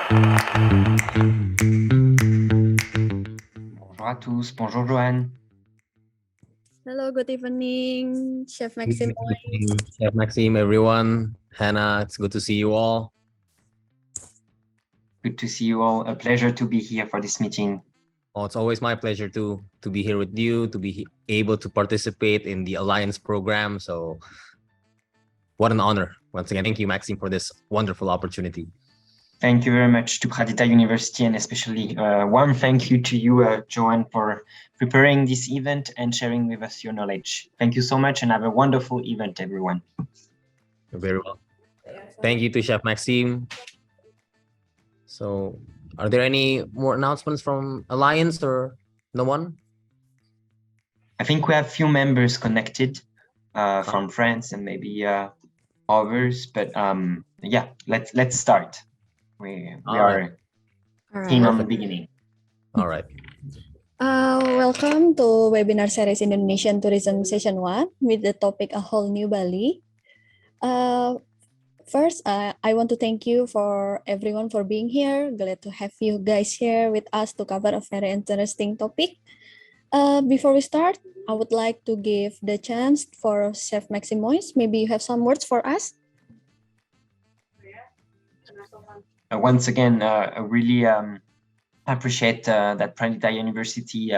Bonjour à tous, bonjour Joanne. Hello, good evening, Chef Good Maxim. evening, Chef Maxime, everyone. Hannah, it's good to see you all. Good to see you all. A pleasure to be here for this meeting. Oh, it's always my pleasure to be here with you, to be able to participate in the Alliance program. So, what an honor. Once again, thank you, Maxime, for this wonderful opportunity. Thank you very much to Pradita University, and especially one thank you to you, Joanne, for preparing this event and sharing with us your knowledge. Thank you so much and have a wonderful event, everyone. You're very well. Thank you to Chef Maxime. So, are there any more announcements from Alliance or no one? I think we have few members connected from France and maybe others, but yeah, let's start. We are keen on the beginning. All right. Welcome to webinar series Indonesian Tourism Session 1 with the topic A Whole New Bali. First, I want to thank you for everyone for being here. Glad to have you guys here with us to cover a very interesting topic. Before we start, I would like to give the chance for Chef Maximois. Maybe you have some words for us. Once again, I really appreciate that Pradita University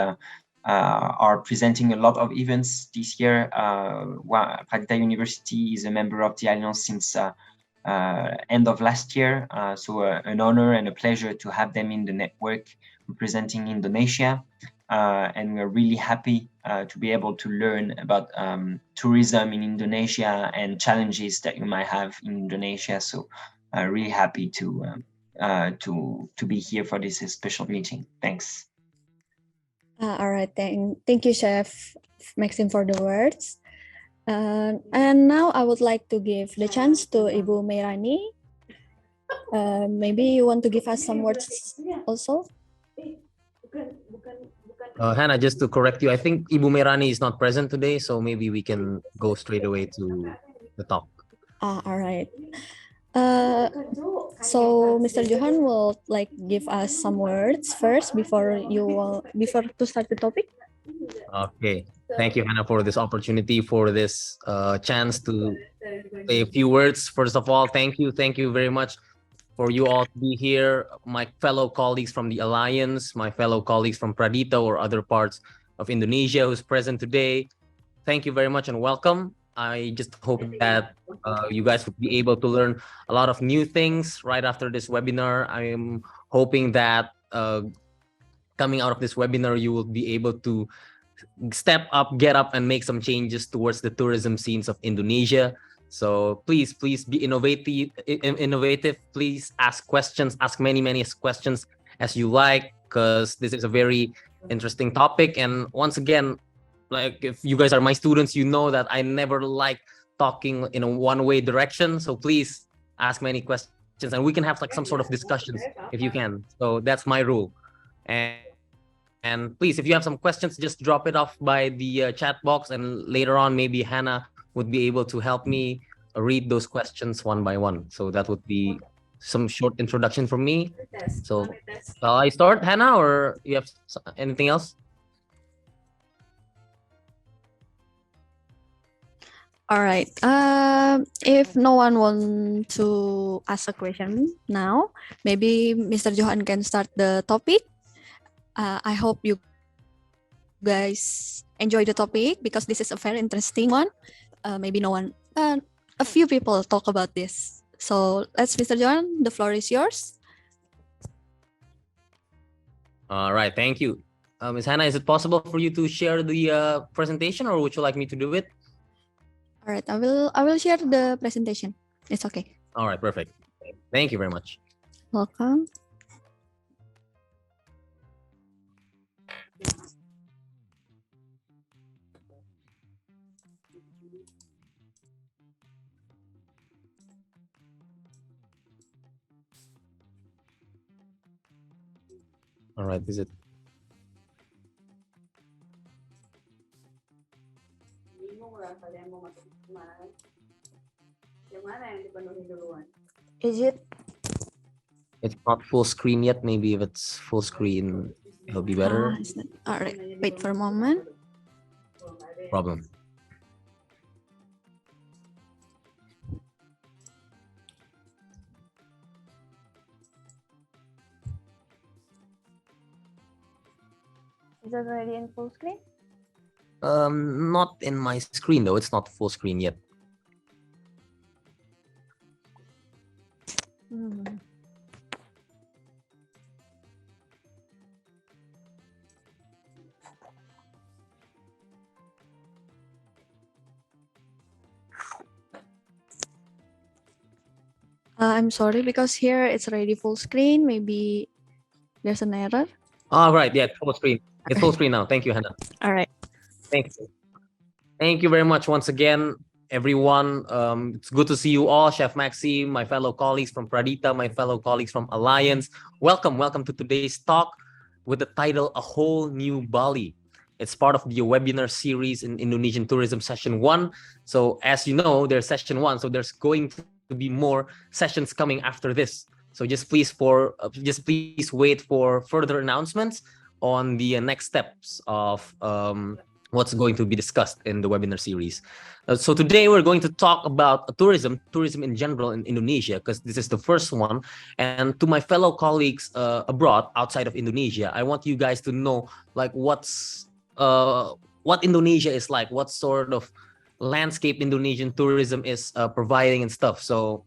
are presenting a lot of events this year. Pradita University is a member of the Alliance since end of last year. So an honor and a pleasure to have them in the network representing Indonesia. And we're really happy to be able to learn about tourism in Indonesia and challenges that you might have in Indonesia. So really happy to be here for this special meeting. Thanks. All right, thank you, Chef Maxim, for the words. And now I would like to give the chance to Ibu Meirani. Maybe you want to give us some words also? Hannah, just to correct you, I think Ibu Merani is not present today, so maybe we can go straight away to the talk. All right. So Mr. Johan will give us some words first before to start the topic. Okay, thank you, Hannah, for this opportunity, for this chance to say a few words. First of all, thank you very much for you all to be here, my fellow colleagues from the Alliance, my fellow colleagues from Pradita or other parts of Indonesia who's present today. Thank you very much and welcome. I just hope that you guys will be able to learn a lot of new things right after this webinar. I'm hoping that coming out of this webinar, you will be able to step up, get up, and make some changes towards the tourism scenes of Indonesia. So please be innovative. Please ask questions, ask many questions as you like, because this is a very interesting topic. And once again, like if you guys are my students, you know that I never like talking in a one-way direction. So please ask many questions and we can have like some sort of discussions if you can. So that's my rule. And please, if you have some questions, just drop it off by the chat box, and later on, maybe Hannah would be able to help me read those questions one by one. So that would be some short introduction from me. So shall I start, Hannah, or you have anything else? All right. If no one wants to ask a question now, maybe Mr. Johan can start the topic. I hope you guys enjoy the topic because this is a very interesting one. Maybe no one, a few people talk about this. So let's, Mr. Johan, the floor is yours. All right, thank you. Ms. Hannah, is it possible for you to share the presentation, or would you like me to do it? All right, I will share the presentation. It's okay. All right, perfect. Thank you very much. Welcome. All right, is it? Is it It's not full screen yet. Maybe if it's full screen, it'll be better. All right, wait for a moment. Problem. Is it already in full screen? Not in my screen though. It's not full screen yet. I'm sorry because here it's already full screen. Maybe there's an error. All right. Yeah, full screen. It's full screen now. Thank you, Hannah. All right. Thank you. Thank you very much once again, everyone. It's good to see you all. Chef Maxi, my fellow colleagues from Pradita, my fellow colleagues from Alliance. Welcome to today's talk with the title A Whole New Bali. It's part of the webinar series in Indonesian Tourism Session 1. So as you know, there's Session 1, so there's going to be more sessions coming after this. So just please wait for further announcements on the next steps of what's going to be discussed in the webinar series. So today we're going to talk about tourism in general in Indonesia, because this is the first one. And to my fellow colleagues abroad, outside of Indonesia, I want you guys to know like what Indonesia is like, what sort of landscape Indonesian tourism is providing and stuff. So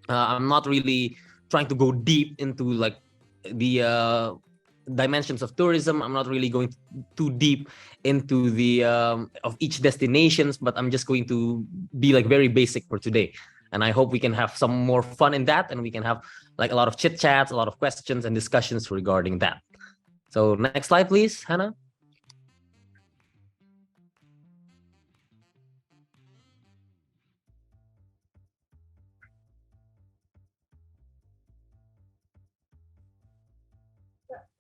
I'm not really trying to go deep into like the dimensions of tourism. I'm not really going too deep into the of each destinations, but I'm just going to be like very basic for today. And I hope we can have some more fun in that, and we can have like a lot of chit chats, a lot of questions and discussions regarding that. So next slide, please, Hannah.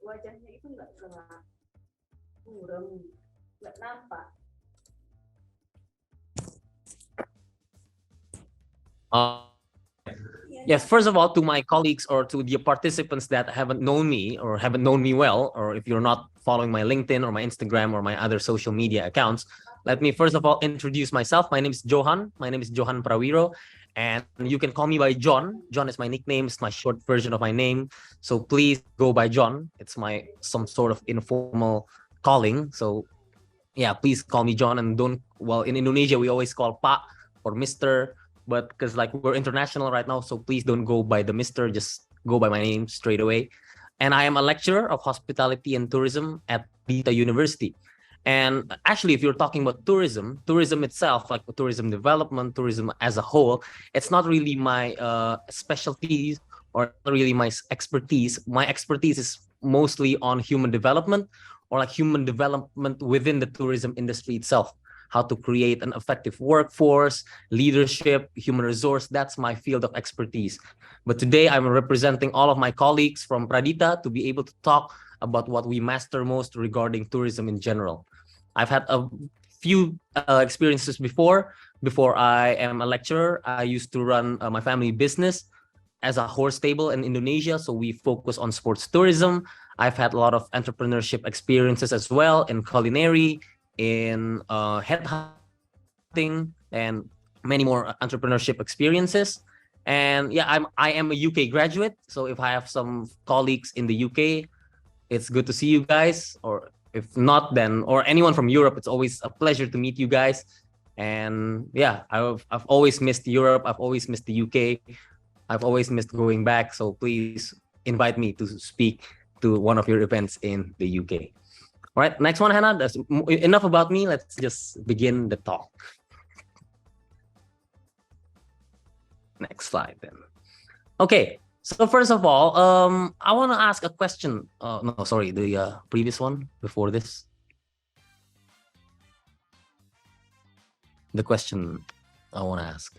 Wajahnya itu nggak gelap, buram, nggak nampak. Yes, first of all, to my colleagues or to the participants that haven't known me or haven't known me well, or if you're not following my LinkedIn or my Instagram or my other social media accounts, let me first of all introduce myself. My name is Johan. My name is Johan Prawiro, and you can call me by John. John is my nickname. It's my short version of my name. So please go by John. It's my some sort of informal calling. So yeah, please call me John, and don't, well, in Indonesia we always call Pak or Mr., but because like we're international right now, so please don't go by the Mr., just go by my name straight away. And I am a lecturer of hospitality and tourism at Bita University. And actually, if you're talking about tourism itself, like tourism development, tourism as a whole, it's not really my specialties or not really my expertise. My expertise is mostly on human development, or like human development within the tourism industry itself. How to create an effective workforce, leadership, human resource. That's my field of expertise. But today I'm representing all of my colleagues from Pradita to be able to talk about what we master most regarding tourism in general. I've had a few experiences before I am a lecturer. I used to run my family business as a horse stable in Indonesia. So we focus on sports tourism. I've had a lot of entrepreneurship experiences as well in culinary, in headhunting, and many more entrepreneurship experiences. And yeah, I am a UK graduate. So if I have some colleagues in the UK, it's good to see you guys. Or if not, then, or anyone from Europe, it's always a pleasure to meet you guys. And yeah, I've always missed Europe. I've always missed the UK. I've always missed going back. So please invite me to speak to one of your events in the UK. All right, next one, Hannah. That's enough about me. Let's just begin the talk. Next slide, then. Okay, so first of all, I want to ask a question. No, sorry, the previous one before this. The question I want to ask.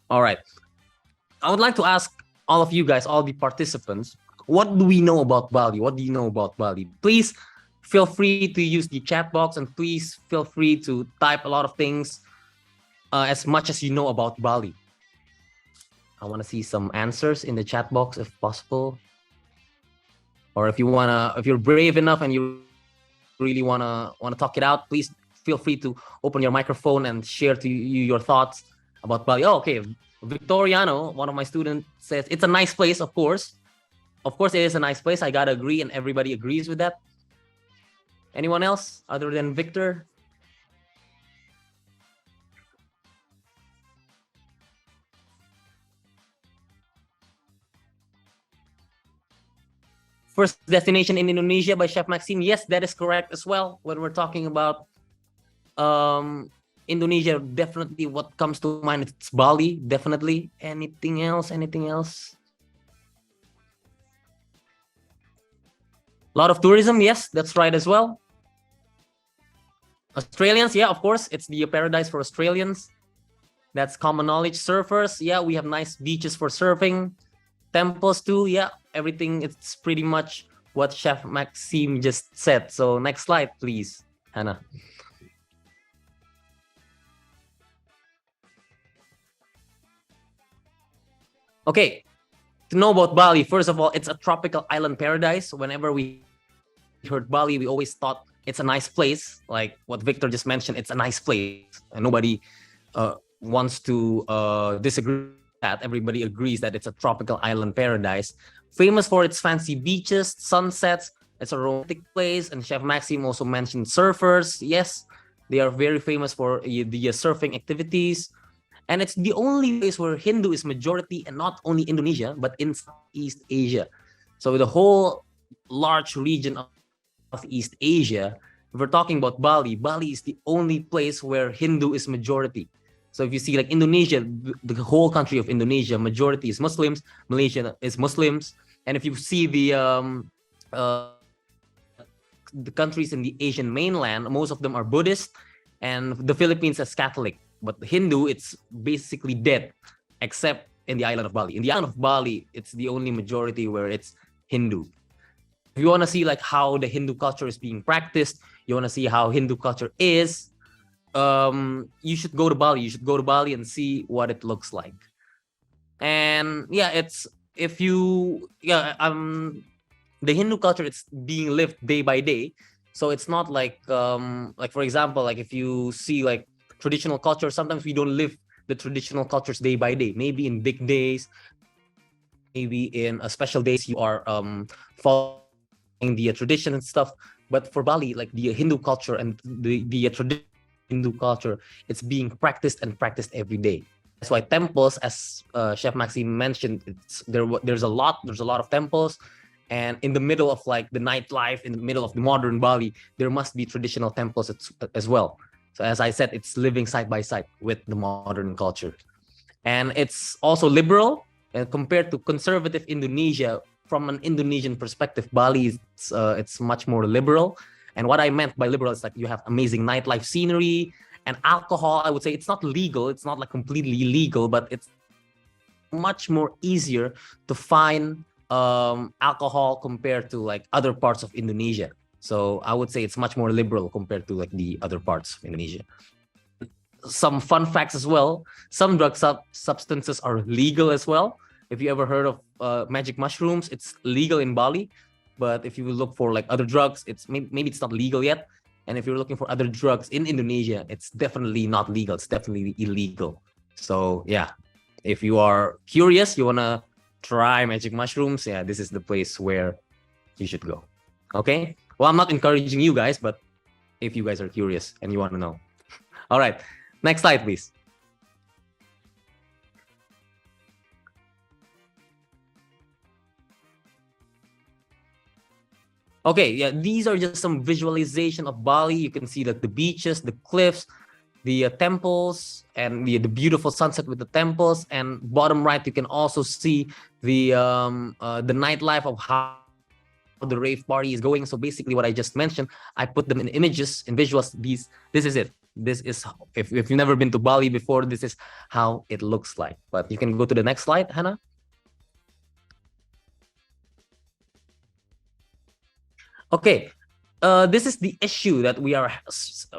All right, I would like to ask all of you guys, all the participants, what do we know about Bali? What do you know about Bali? Please feel free to use the chat box, and please feel free to type a lot of things as much as you know about Bali. I want to see some answers in the chat box if possible. Or if you're brave enough and you really wanna talk it out, please feel free to open your microphone and share to you your thoughts about Bali. Oh, okay. Victoriano, one of my students, says it's a nice place, of course. Of course, it is a nice place. I gotta agree, and everybody agrees with that. Anyone else other than Victor? First destination in Indonesia by Chef Maxime. Yes, that is correct as well. When we're talking about Indonesia, definitely what comes to mind, it's Bali, definitely. Anything else? Anything else? A lot of tourism, yes, that's right as well. Australians, yeah, of course, it's the paradise for Australians. That's common knowledge. Surfers, yeah, we have nice beaches for surfing. Temples too, yeah, everything, it's pretty much what Chef Maxime just said. So next slide, please, Hannah. Okay, to know about Bali, first of all, it's a tropical island paradise. Whenever we heard Bali, we always thought it's a nice place. Like what Victor just mentioned, it's a nice place. And nobody wants to disagree with that. Everybody agrees that it's a tropical island paradise. Famous for its fancy beaches, sunsets. It's a romantic place. And Chef Maxime also mentioned surfers. Yes, they are very famous for the surfing activities. And it's the only place where Hindu is majority, and not only Indonesia, but in Southeast Asia. So the whole large region of Southeast Asia, if we're talking about Bali, Bali is the only place where Hindu is majority. So if you see like Indonesia, the whole country of Indonesia, majority is Muslims, Malaysia is Muslims. And if you see the countries in the Asian mainland, most of them are Buddhist, and the Philippines is Catholic. But Hindu, it's basically dead, except in the island of Bali. In the island of Bali, it's the only majority where it's Hindu. If you want to see like how the Hindu culture is being practiced, you want to see how Hindu culture is, you should go to Bali. You should go to Bali and see what it looks like. And yeah, the Hindu culture, it's being lived day by day. So it's not like for example, like if you see like traditional culture, sometimes we don't live the traditional cultures day by day. Maybe in big days, maybe in special days, you are following the tradition and stuff. But for Bali, like the Hindu culture and the traditional Hindu culture, it's being practiced and practiced every day. That's why temples, as Chef Maxime mentioned, there's a lot of temples. And in the middle of like the nightlife, in the middle of the modern Bali, there must be traditional temples as well. So as I said, it's living side by side with the modern culture. And it's also liberal compared to conservative Indonesia. From an Indonesian perspective, Bali it's much more liberal. And what I meant by liberal is like you have amazing nightlife scenery and alcohol. I would say it's not legal. It's not like completely illegal, but it's much more easier to find alcohol compared to like other parts of Indonesia. So I would say it's much more liberal compared to like the other parts of Indonesia. Some fun facts as well. Some drug substances are legal as well. If you ever heard of magic mushrooms, it's legal in Bali. But if you look for like other drugs, it's maybe it's not legal yet. And if you're looking for other drugs in Indonesia, it's definitely not legal. It's definitely illegal. So yeah, if you are curious, you wanna try magic mushrooms, yeah, this is the place where you should go. Okay. Well, I'm not encouraging you guys, but if you guys are curious and you want to know. All right. Next slide, please. Okay, yeah, these are just some visualization of Bali. You can see that the beaches, the cliffs, the temples, and the beautiful sunset with the temples. And bottom right, you can also see the nightlife of how the rave party is going. So basically what I just mentioned, I put them in images, in visuals. This is it. This is, if you've never been to Bali before, this is how it looks like. But you can go to the next slide, Hannah. Okay, this is the issue that we are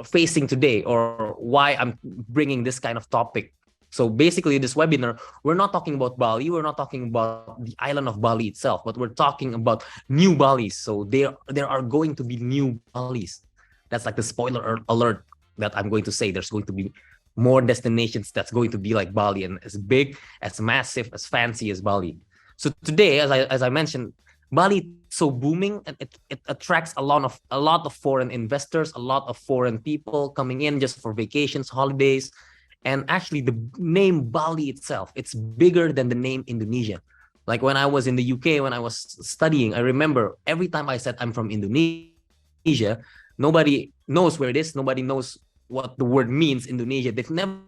facing today, or why I'm bringing this kind of topic So basically, this webinar, we're not talking about Bali, we're not talking about the island of Bali itself, but we're talking about new Balis. So there are going to be new Balis. That's like the spoiler alert that I'm going to say. There's going to be more destinations that's going to be like Bali, and as big, as massive, as fancy as Bali. So today, as I mentioned, Bali is so booming, and it attracts a lot of foreign investors, a lot of foreign people coming in just for vacations, holidays. And actually, the name Bali itself, it's bigger than the name Indonesia. Like when I was in the UK, when I was studying, I remember every time I said I'm from Indonesia, nobody knows where it is. Nobody knows what the word means, Indonesia. They've never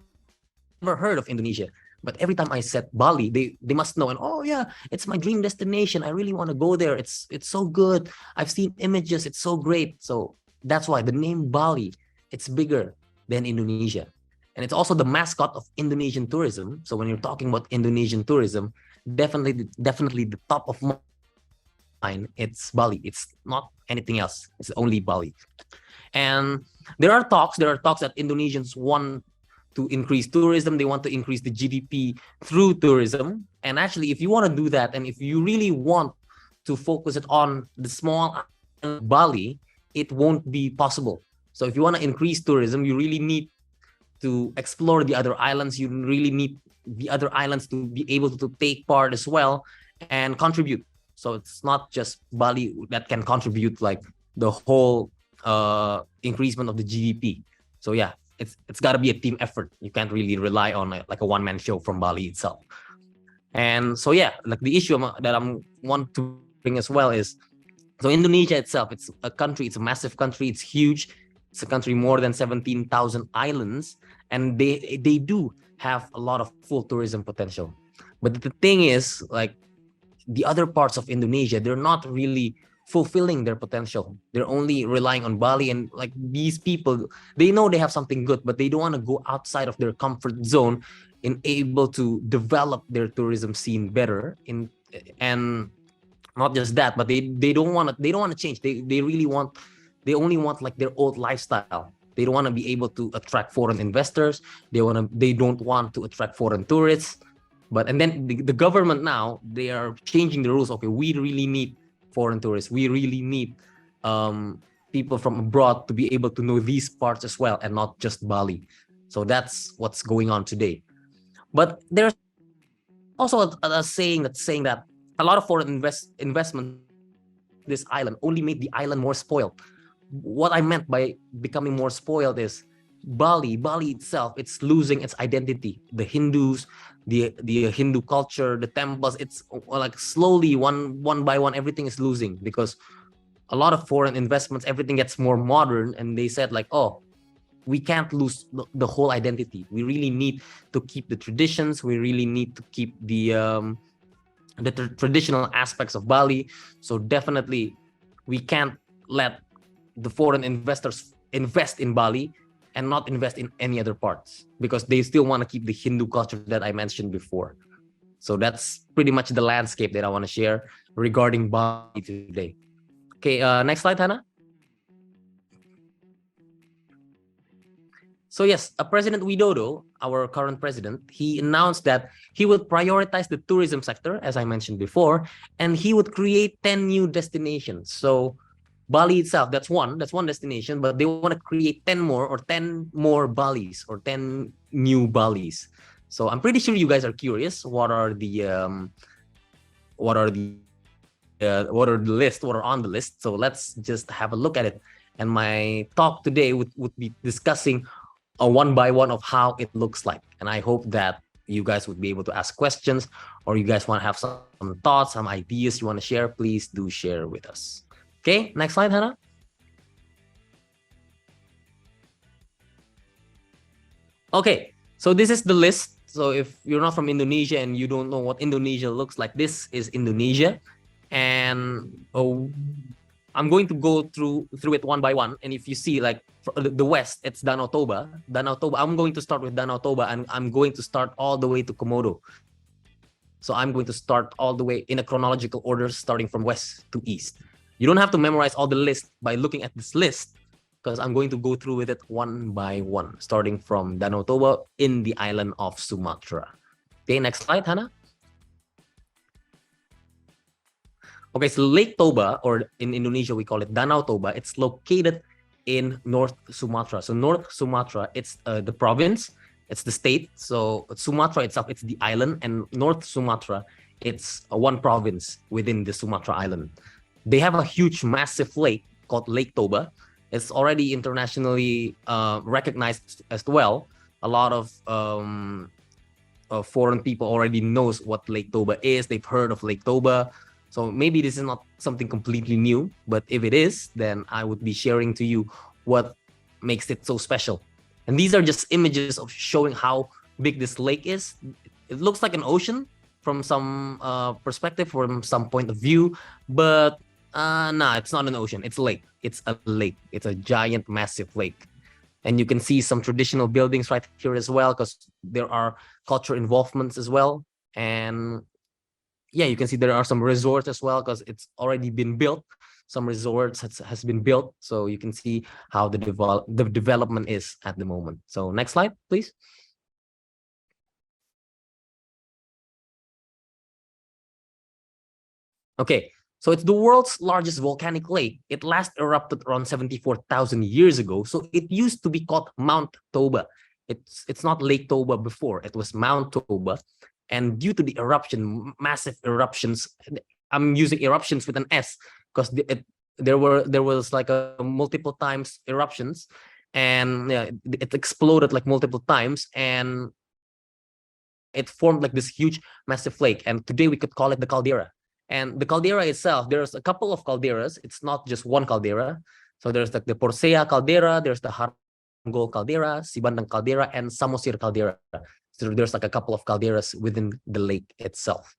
heard of Indonesia. But every time I said Bali, they must know. And oh yeah, it's my dream destination. I really want to go there. It's so good. I've seen images. It's so great. So that's why the name Bali, it's bigger than Indonesia. And it's also the mascot of Indonesian tourism. So when you're talking about Indonesian tourism, definitely the top of mind, it's Bali. It's not anything else. It's only Bali. And there are talks that Indonesians want to increase tourism. They want to increase the GDP through tourism. And actually, if you want to do that, and if you really want to focus it on the small island of Bali, it won't be possible. So if you want to increase tourism, you really need to explore the other islands. You really need the other islands to be able to take part as well and contribute. So it's not just Bali that can contribute like the whole increasement of the GDP. So yeah, it's got to be a team effort. You can't really rely on like a one-man show from Bali itself. And so yeah, like the issue that I'm want to bring as well is, so Indonesia itself, it's a country, it's a massive country, it's huge. It's a country more than 17,000 islands, and they do have a lot of full tourism potential. But the thing is, like the other parts of Indonesia, they're not really fulfilling their potential. They're only relying on Bali, and like these people, they know they have something good, but they don't want to go outside of their comfort zone in able to develop their tourism scene better. And not just that, but they don't want to change. They only want like their old lifestyle. They don't want to be able to attract foreign investors. They don't want to attract foreign tourists. And then the government now, they are changing the rules. Okay, we really need foreign tourists. We really need people from abroad to be able to know these parts as well, and not just Bali. So that's what's going on today. But there's also a saying that a lot of foreign investment this island only made the island more spoiled. What I meant by becoming more spoiled is Bali itself, it's losing its identity. The Hindus, the Hindu culture, the temples, it's like slowly one by one, everything is losing, because a lot of foreign investments, everything gets more modern, and they said like, oh, we can't lose the whole identity. We really need to keep the traditions. We really need to keep the traditional aspects of Bali. So definitely we can't let the foreign investors invest in Bali and not invest in any other parts, because they still want to keep the Hindu culture that I mentioned before. So that's pretty much the landscape that I want to share regarding Bali today. Okay, next slide, Hannah. So yes, President Widodo, our current president, he announced that he would prioritize the tourism sector, as I mentioned before, and he would create 10 new destinations. So Bali itself, that's one destination, but they want to create 10 more Balis, or 10 new Balis. So I'm pretty sure you guys are curious, what are on the list. So let's just have a look at it. And my talk today would be discussing a one by one of how it looks like. And I hope that you guys would be able to ask questions, or you guys want to have some thoughts, some ideas you want to share, please do share with us. Okay, next slide, Hannah. Okay, so this is the list. So if you're not from Indonesia and you don't know what Indonesia looks like, this is Indonesia. And I'm going to go through it one by one. And if you see, like the west, it's Danau Toba. I'm going to start with Danau Toba, and I'm going to start all the way to Komodo. So I'm going to start all the way in a chronological order, starting from west to east. You don't have to memorize all the list by looking at this list, because I'm going to go through with it one by one, starting from Danau Toba in the island of Sumatra. Okay, next slide, Hannah. Okay, so Lake Toba, or in Indonesia we call it Danau Toba, it's located in North Sumatra. So North Sumatra, it's the province, it's the state. So Sumatra itself, it's the island, and North Sumatra, it's one province within the Sumatra island. They have a huge, massive lake called Lake Toba. It's already internationally recognized as well. A lot of foreign people already knows what Lake Toba is. They've heard of Lake Toba. So maybe this is not something completely new, but if it is, then I would be sharing to you what makes it so special. And these are just images of showing how big this lake is. It looks like an ocean from some perspective, from some point of view, but nah, it's not an ocean. It's a lake. It's a lake. It's a giant, massive lake. And you can see some traditional buildings right here as well, because there are cultural involvements as well. And yeah, you can see there are some resorts as well, because it's already been built. Some resorts has been built, so you can see how the development is at the moment. So next slide, please. Okay, so it's the world's largest volcanic lake. It last erupted around 74,000 years ago. So it used to be called Mount Toba. It's not Lake Toba before. It was Mount Toba. And due to the eruption, massive eruptions, I'm using eruptions with an S because there was like a multiple times eruptions, and yeah, it exploded like multiple times, and it formed like this huge, massive lake. And today we could call it the caldera. And the caldera itself, there's a couple of calderas. It's not just one caldera. So there's like the Porcea caldera, there's the Harangol caldera, Sibandang caldera, and Samosir caldera. So there's like a couple of calderas within the lake itself.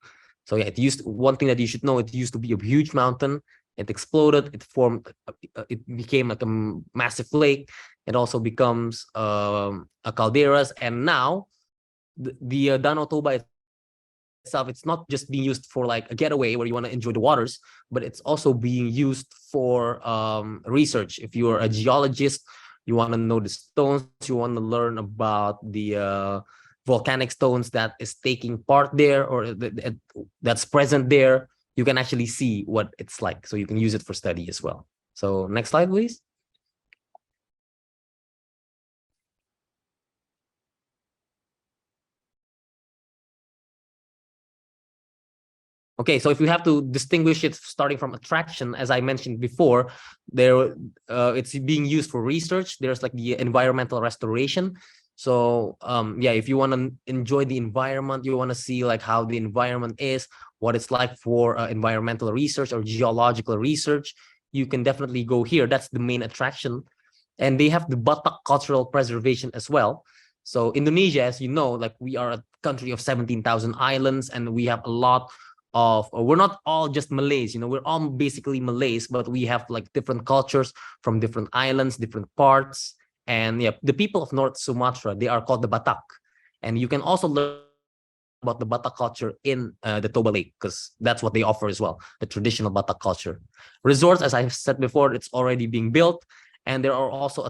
So yeah, one thing that you should know, it used to be a huge mountain. It exploded, it formed, it became like a massive lake. It also becomes a calderas. And now the Danau Toba itself, it's not just being used for like a getaway where you want to enjoy the waters, but it's also being used for research. If you're a geologist, you want to know the stones, you want to learn about the volcanic stones that is taking part there, or that's present there, you can actually see what it's like. So you can use it for study as well. So next slide, please. Okay, so if we have to distinguish it starting from attraction, as I mentioned before, it's being used for research. There's like the environmental restoration. So yeah, if you want to enjoy the environment, you want to see like how the environment is, what it's like for environmental research or geological research, you can definitely go here. That's the main attraction. And they have the Batak cultural preservation as well. So Indonesia, as you know, like we are a country of 17,000 islands, and we have a lot of, we're not all just Malays, you know, we're all basically Malays, but we have like different cultures from different islands, different parts. And yeah, the people of North Sumatra, they are called the Batak. And you can also learn about the Batak culture in the Toba Lake, because that's what they offer as well, the traditional Batak culture. Resorts, as I've said before, it's already being built. And there are also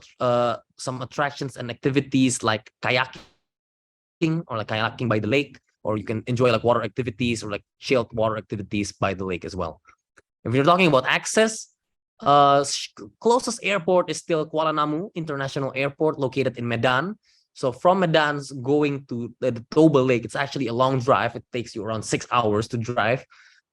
some attractions and activities like kayaking, or like kayaking by the lake, or you can enjoy like water activities or like chilled water activities by the lake as well. If you're talking about access, closest airport is still Kuala Namu International Airport, located in Medan. So from Medan going to the Toba Lake, it's actually a long drive. It takes you around 6 hours to drive.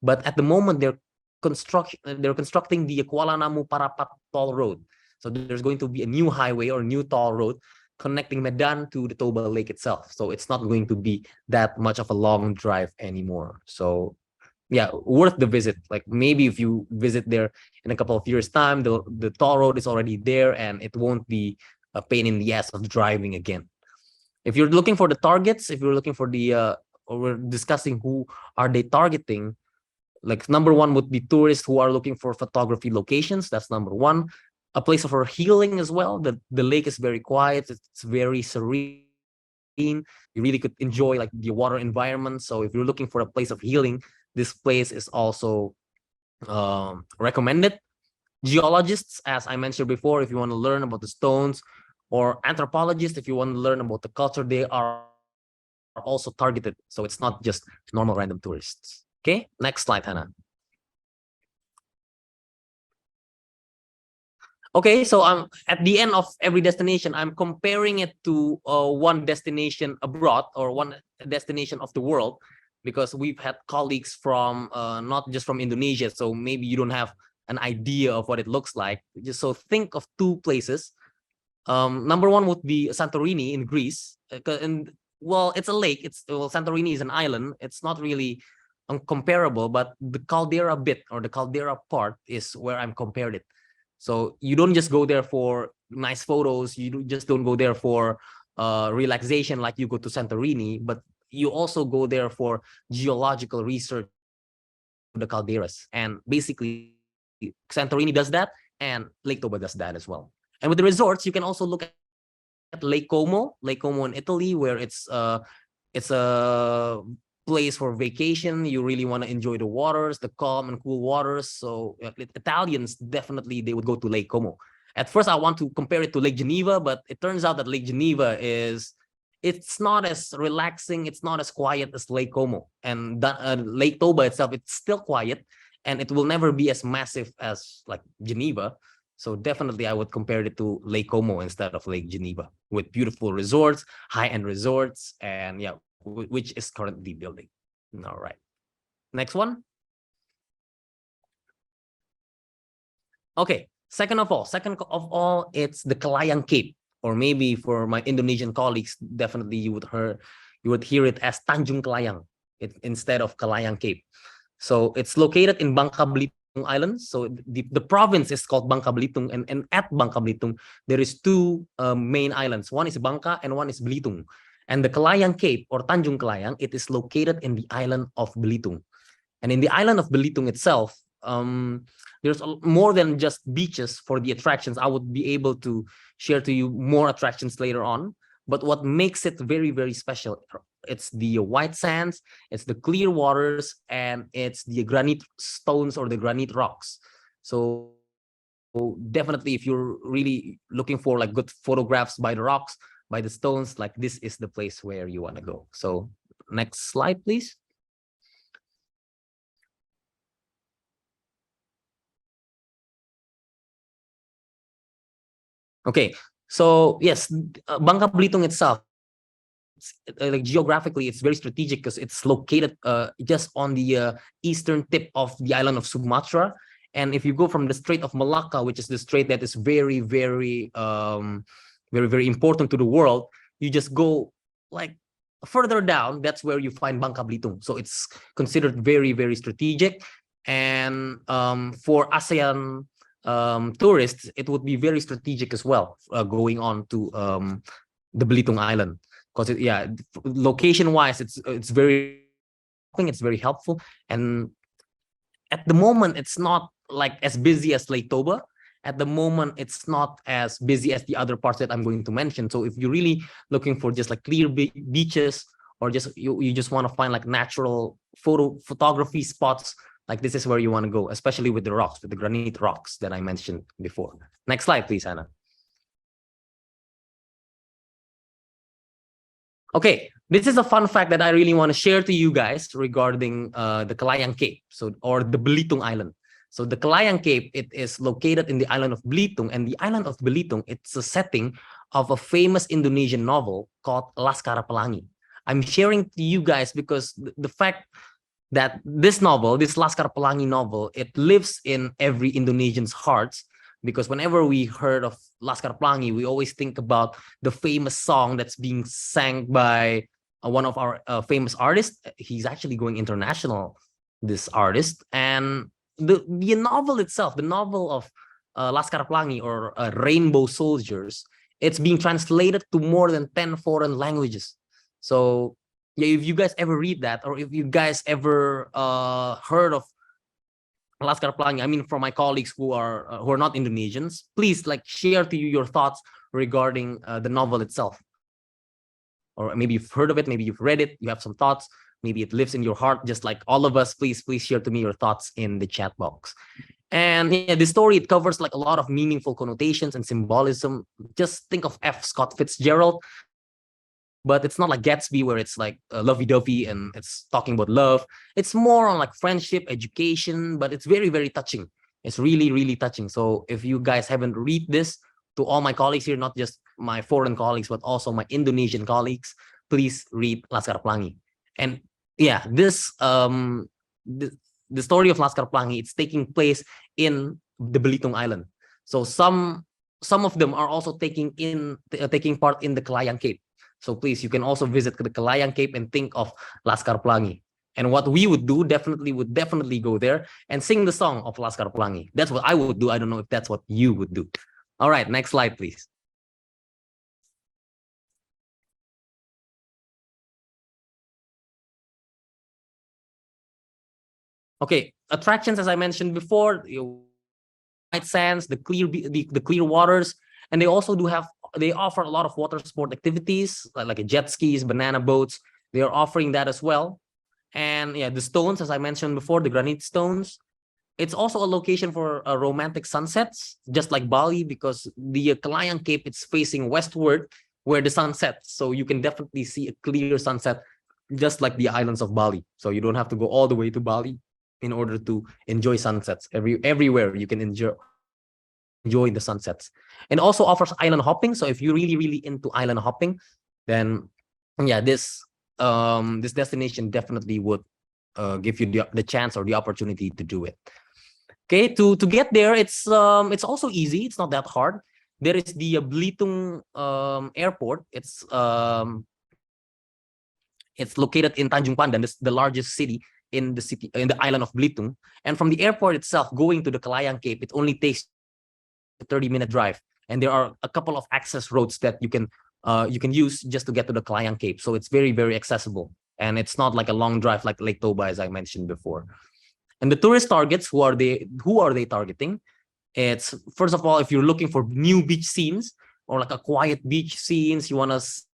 But at the moment, they're constructing the Kuala Namu Parapat toll road. So there's going to be a new highway or new toll road connecting Medan to the Toba Lake itself. So it's not going to be that much of a long drive anymore. So yeah, worth the visit. Like maybe if you visit there in a couple of years' time, the toll road is already there, and it won't be a pain in the ass of driving again. If you're looking for the targets, if you're looking for the, or we're discussing who are they targeting, like number one would be tourists who are looking for photography locations. That's number one. A place for healing as well. The lake is very quiet. It's very serene. You really could enjoy like the water environment. So if you're looking for a place of healing, this place is also recommended. Geologists, as I mentioned before, if you want to learn about the stones, or anthropologists, if you want to learn about the culture, they are also targeted. So it's not just normal random tourists. Okay, next slide, Hannah. Okay, so I'm at the end of every destination, I'm comparing it to one destination abroad or one destination of the world, because we've had colleagues from not just from Indonesia, so maybe you don't have an idea of what it looks like. Just so think of two places. Number one would be Santorini in Greece, and well, it's a lake. Santorini is an island. It's not really comparable, but the caldera bit or the caldera part is where I'm compared it. So you don't just go there for nice photos. You just don't go there for relaxation like you go to Santorini, but you also go there for geological research to the calderas. And basically, Santorini does that, and Lake Toba does that as well. And with the resorts, you can also look at Lake Como in Italy, where it's a place for vacation. You really want to enjoy the waters, the calm and cool waters. So Italians definitely, they would go to Lake Como. At first, I want to compare it to Lake Geneva, but it turns out that Lake Geneva it's not as relaxing, it's not as quiet as Lake Como. And Lake Toba itself, it's still quiet, and it will never be as massive as like Geneva. So definitely I would compare it to Lake Como instead of Lake Geneva, with beautiful resorts, high-end resorts, and yeah, which is currently building. All right. Next one. Okay, second of all, it's the Kalayang Cape, or maybe for my Indonesian colleagues, definitely you would hear it as Tanjung Kalayang instead of Kalayang Cape. So it's located in Bangka Belitung Island. So the province is called Bangka Belitung, and at Bangka Belitung there is two main islands. One is Bangka and one is Belitung. And the Kalayang Cape or Tanjung Kalayang, it is located in the island of Belitung. And in the island of Belitung itself, there's more than just beaches for the attractions. I would be able to share to you more attractions later on. But what makes it very, very special, it's the white sands, it's the clear waters, and it's the granite stones or the granite rocks. So definitely, if you're really looking for like good photographs by the rocks, by the stones, like this is the place where you want to go. So next slide, please. Okay, so yes, Bangka Belitung itself, like geographically, it's very strategic because it's located just on the eastern tip of the island of Sumatra. And if you go from the Strait of Malacca, which is the strait that is very, very, very, very important to the world, you just go like further down. That's where you find Bangka Belitung. So it's considered very, very strategic. And for ASEAN tourists, it would be very strategic as well, going on to the Belitung Island, because yeah, location wise, it's very helpful. And at the moment, it's not like as busy as Lake Toba. At the moment, it's not as busy as the other parts that I'm going to mention. So if you're really looking for just like clear beaches, or just you just want to find like natural photography spots, like this is where you want to go, especially with the rocks, with the granite rocks that I mentioned before. Next slide, please, Hannah. Okay, this is a fun fact that I really want to share to you guys regarding the Kalayang Cape, or the Belitung Island. So the Kalayang Cape, it is located in the island of Belitung, and the island of Belitung, it's a setting of a famous Indonesian novel called Laskar Pelangi. I'm sharing to you guys because the fact that this novel, this Laskar Pelangi novel, it lives in every Indonesian's hearts, because whenever we heard of Laskar Pelangi, we always think about the famous song that's being sang by one of our famous artists. He's actually going international, this artist. And the novel itself, the novel of Laskar Pelangi, or Rainbow Soldiers, it's being translated to more than 10 foreign languages. So yeah, if you guys ever read that, or if you guys ever heard of Laskar Pelangi, I mean, from my colleagues who are not Indonesians, please like share to you your thoughts regarding the novel itself. Or maybe you've heard of it, maybe you've read it, you have some thoughts, maybe it lives in your heart just like all of us. Please share to me your thoughts in the chat box. And yeah, this story, it covers like a lot of meaningful connotations and symbolism. Just think of F. Scott Fitzgerald, but it's not like Gatsby where it's like lovey-dovey and it's talking about love. It's more on like friendship, education, but it's very, very touching. It's really, really touching. So if you guys haven't read this, to all my colleagues here, not just my foreign colleagues, but also my Indonesian colleagues, please read Laskar Pelangi. And yeah, the story of Laskar Pelangi, it's taking place in the Belitung Island. So some of them are also taking part in the Kelayang Cape. So please, you can also visit the Kelayang Cape and think of Laskar Pelangi. And what we would do, would definitely go there and sing the song of Laskar Pelangi. That's what I would do. I don't know if that's what you would do. All right, next slide, please. Okay, attractions, as I mentioned before, white sands, the clear waters, and they also they offer a lot of water sport activities like jet skis, banana boats. They are offering that as well. And yeah, the stones, as I mentioned before, the granite stones. It's also a location for romantic sunsets, just like Bali, because the Kelayang Cape, it's facing westward where the sun sets. So you can definitely see a clear sunset, just like the islands of Bali. So you don't have to go all the way to Bali in order to enjoy sunsets. Everywhere you can enjoy the sunsets. And also offers island hopping. So if you're really, really into island hopping, then yeah, this destination definitely would give you the chance or the opportunity to do it. Okay, to get there, it's also easy. It's not that hard. There is the Belitung airport. It's located in Tanjung Pandan, the largest city in the island of Belitung. And from the airport itself, going to the Kelayang Cape, it only takes a 30-minute drive. And there are a couple of access roads that you can use just to get to the Kelayang Cape. So it's very, very accessible. And it's not like a long drive like Lake Toba, as I mentioned before. And the tourist targets, who are they targeting? It's, first of all, if you're looking for new beach scenes or like a quiet beach scenes, you want to see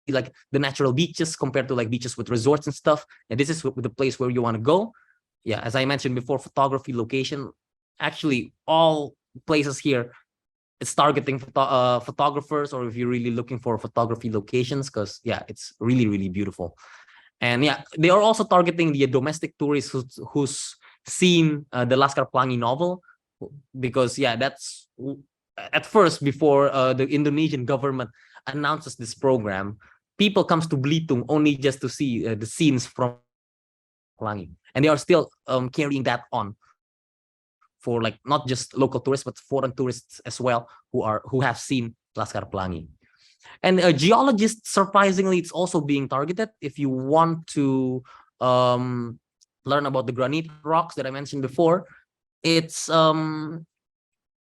like the natural beaches compared to like beaches with resorts and stuff. And this is the place where you want to go. Yeah, as I mentioned before, photography location. Actually, all places here, it's targeting photographers, or if you're really looking for photography locations, because yeah, it's really, really beautiful. And yeah, they are also targeting the domestic tourists who's seen the Laskar Pelangi novel, because yeah, that's at first, before the Indonesian government announces this program, people comes to Belitung only just to see the scenes from Pelangi, and they are still carrying that on for like not just local tourists but foreign tourists as well who have seen Laskar Pelangi. And geologists, surprisingly, it's also being targeted. If you want to learn about the granite rocks that I mentioned before, it's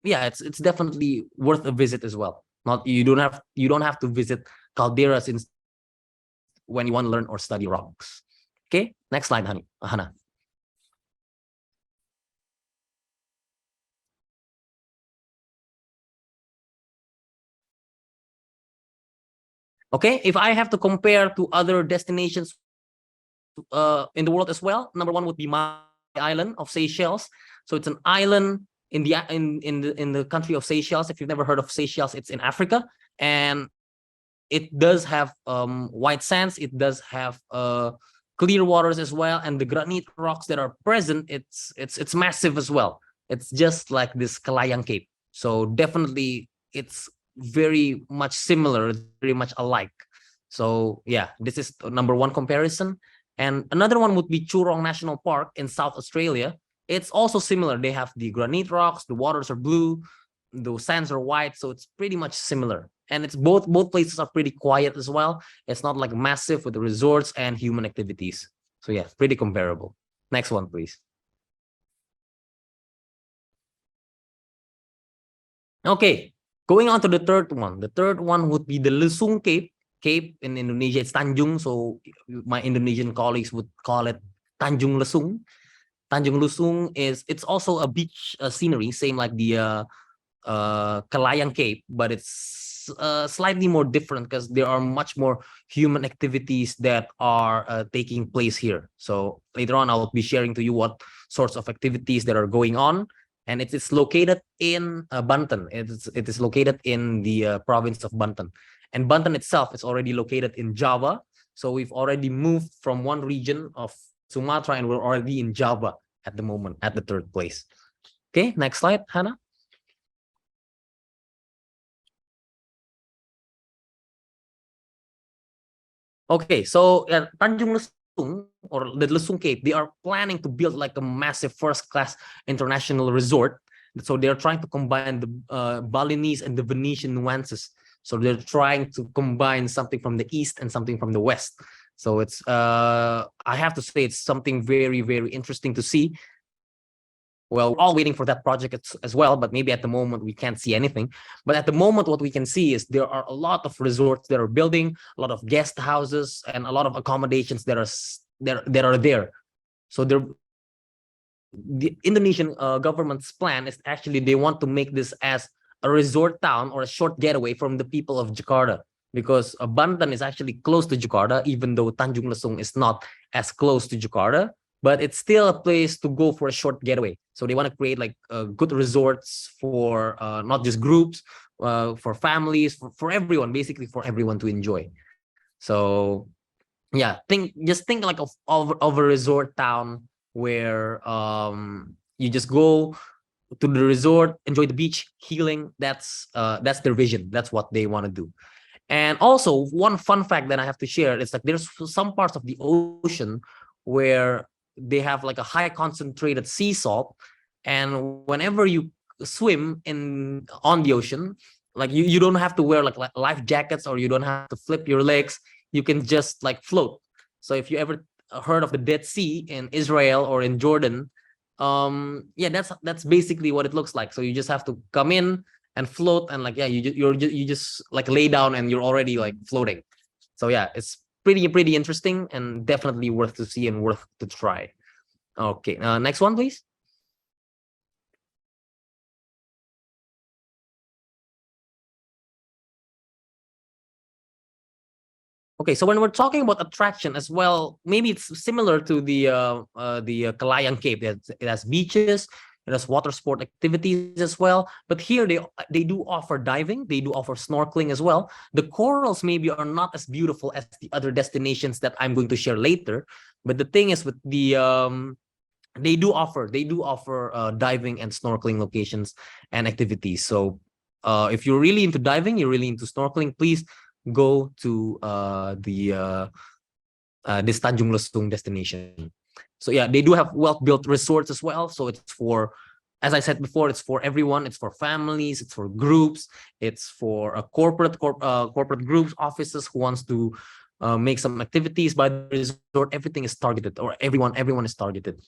it's definitely worth a visit as well. You don't have to visit calderas when you want to learn or study rocks. Okay, next slide, Hannah. Okay, if I have to compare to other destinations in the world as well, number one would be my island of Seychelles. So it's an island in the country of Seychelles. If you've never heard of Seychelles, it's in Africa, and it does have white sands. It does have clear waters as well, and the granite rocks that are present, it's massive as well. It's just like this Kelayang Cape. So definitely, it's very much similar, very much alike. So yeah, this is number one comparison. And another one would be Churong National Park in South Australia. It's also similar. They have the granite rocks, the waters are blue, the sands are white, so it's pretty much similar. And it's both places are pretty quiet as well. It's not like massive with the resorts and human activities. So yeah, pretty comparable. Next one, please. Okay, going on to the third one. The third one would be the Lesung Cape. Cape in Indonesia, it's Tanjung, so my Indonesian colleagues would call it Tanjung Lesung. Tanjung Lesung it's also a beach scenery, same like the Kelayang Cape, but it's slightly more different because there are much more human activities that are taking place here. So later on, I'll be sharing to you what sorts of activities that are going on. And it is located in Banten. It is located in the province of Banten. And Banten itself is already located in Java. So we've already moved from one region of Sumatra and we're already in Java at the moment, at the third place. Okay, next slide, Hannah. Okay, so Tanjung Lesung or the Lesung Cape, they are planning to build like a massive first-class international resort. So they're trying to combine the Balinese and the Venetian nuances. So they're trying to combine something from the east and something from the west. So it's I have to say it's something very, very interesting to see. Well, we're all waiting for that project as well, but maybe at the moment we can't see anything. But at the moment, what we can see is there are a lot of resorts that are building, a lot of guest houses, and a lot of accommodations that are there. So the Indonesian government's plan is actually they want to make this as a resort town or a short getaway from the people of Jakarta, because Banten is actually close to Jakarta, even though Tanjung Lesung is not as close to Jakarta. But it's still a place to go for a short getaway. So they want to create like good resorts for not just groups, for families, for everyone, basically for everyone to enjoy. So yeah, just think like of a resort town where you just go to the resort, enjoy the beach, healing. That's their vision. That's what they want to do. And also one fun fact that I have to share is like there's some parts of the ocean where they have like a high concentrated sea salt, and whenever you swim on the ocean, like you don't have to wear like life jackets, or you don't have to flip your legs. You can just like float. So if you ever heard of the Dead Sea in Israel or in Jordan, yeah, that's basically what it looks like. So you just have to come in and float, and like yeah, you just like lay down and you're already like floating. So yeah, it's pretty interesting and definitely worth to see and worth to try. Okay, next one, please. Okay, so when we're talking about attraction as well, maybe it's similar to the Kalayang Cape. It has beaches, it has water sport activities as well. But here they do offer diving, they do offer snorkeling as well. The corals maybe are not as beautiful as the other destinations that I'm going to share later. But the thing is with the they do offer diving and snorkeling locations and activities. So if you're really into diving, you're really into snorkeling, please go to this Tanjung Lesung destination. So yeah, they do have well-built resorts as well. So it's for, as I said before, it's for everyone. It's for families. It's for groups. It's for corporate groups, offices who wants to make some activities by the resort. Everything is targeted, or everyone is targeted.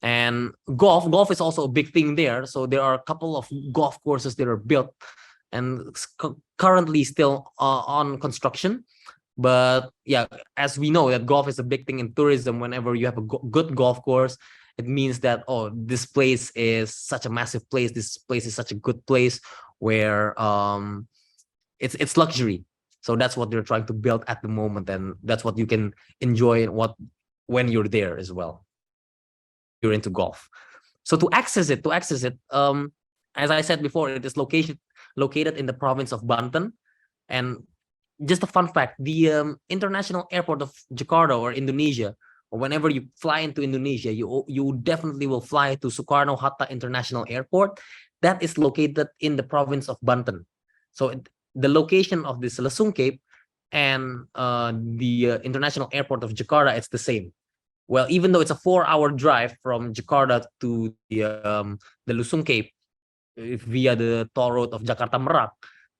And golf is also a big thing there. So there are a couple of golf courses that are built and currently still on construction. But yeah, as we know that golf is a big thing in tourism, whenever you have a good golf course, it means that, oh, this place is such a massive place. This place is such a good place where it's luxury. So that's what they're trying to build at the moment, and that's what you can enjoy when you're there as well. You're into golf. So to access it, as I said before, it is located in the province of Banten. And just a fun fact, the international airport of Jakarta or Indonesia, or whenever you fly into Indonesia, you definitely will fly to Soekarno-Hatta International Airport. That is located in the province of Banten. So the location of this Lesung Cape and the international airport of Jakarta, it's the same. Well, even though it's a 4-hour drive from Jakarta to the Lesung Cape via the toll road of Jakarta Merak,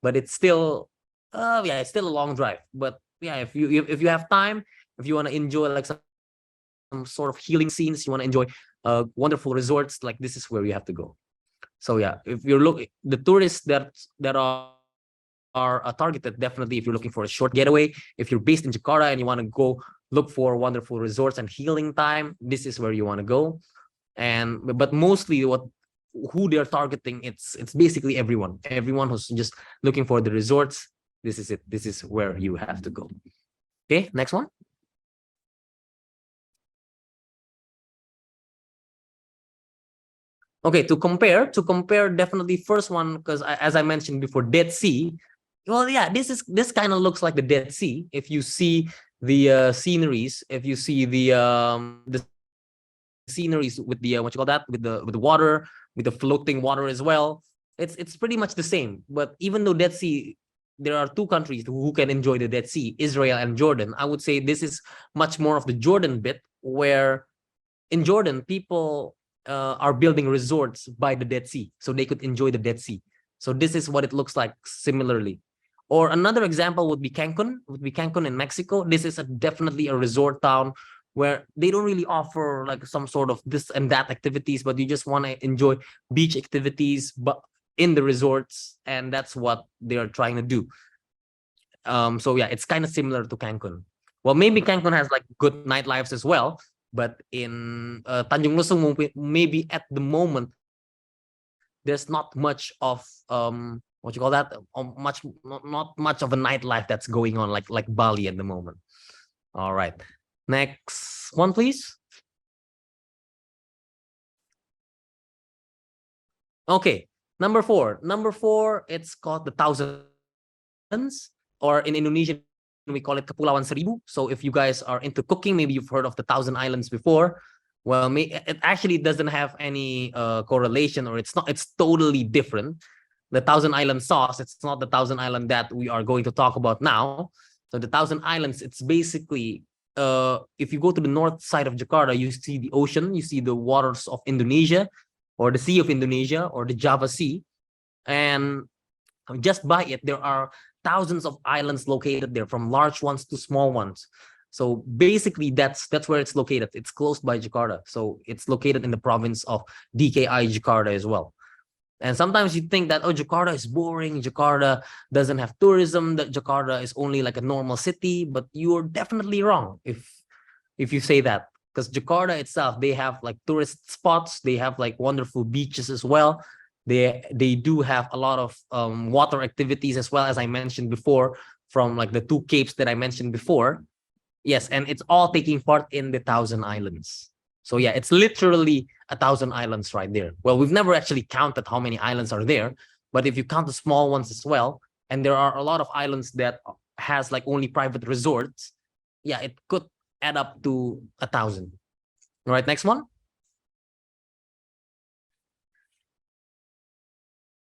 but it's still yeah, it's still a long drive. But yeah, if you have time, if you want to enjoy like some sort of healing scenes, you want to enjoy wonderful resorts, like this is where you have to go. So yeah, if you're looking, the tourists that are targeted, definitely if you're looking for a short getaway, if you're based in Jakarta and you want to go look for wonderful resorts and healing time, this is where you want to go. And but mostly who they're targeting, it's basically everyone who's just looking for the resorts. This is it. This is where you have to go. Okay, next one. Okay, to compare, definitely first one, because as I mentioned before, Dead Sea. Well, yeah, this kind of looks like the Dead Sea. If you see the sceneries, if you see the sceneries with the what you call that, with the water, with the floating water as well, it's pretty much the same. But even though Dead Sea, there are two countries who can enjoy the Dead Sea, Israel and Jordan. I would say this is much more of the Jordan bit, where in Jordan, people are building resorts by the Dead Sea so they could enjoy the Dead Sea. So this is what it looks like similarly. Or another example would be Cancun in Mexico. This is definitely a resort town where they don't really offer like some sort of this and that activities, but you just want to enjoy beach activities, but in the resorts, and that's what they're trying to do. So yeah, it's kind of similar to Cancun. Well, maybe Cancun has like good nightlives as well, but in Tanjung Lesung, maybe at the moment, there's not much of what you call that, not much of a nightlife that's going on like Bali at the moment. All right, next one, please. Okay, number four. It's called the Thousand Islands, or in Indonesian we call it Kepulauan Seribu. So if you guys are into cooking, maybe you've heard of the Thousand Islands before. Well, it actually doesn't have any correlation, or it's totally different. The Thousand Island sauce, it's not the Thousand Island that we are going to talk about now. So the Thousand Islands, it's basically if you go to the north side of Jakarta, you see the ocean, you see the waters of Indonesia, or the Sea of Indonesia, or the Java Sea, and just by it, there are thousands of islands located there, from large ones to small ones. So basically, that's where it's located. It's close by Jakarta. So it's located in the province of DKI Jakarta as well. And sometimes you think that, oh, Jakarta is boring, Jakarta doesn't have tourism, that Jakarta is only like a normal city, but you're definitely wrong if you say that. Because Jakarta itself, they have like tourist spots, they have like wonderful beaches as well. They do have a lot of water activities as well, as I mentioned before, from like the two capes that I mentioned before. Yes, and it's all taking part in the Thousand Islands. So yeah, it's literally 1,000 islands right there. Well, we've never actually counted how many islands are there, but if you count the small ones as well, and there are a lot of islands that has like only private resorts, yeah, it could add up to 1,000. All right, next one.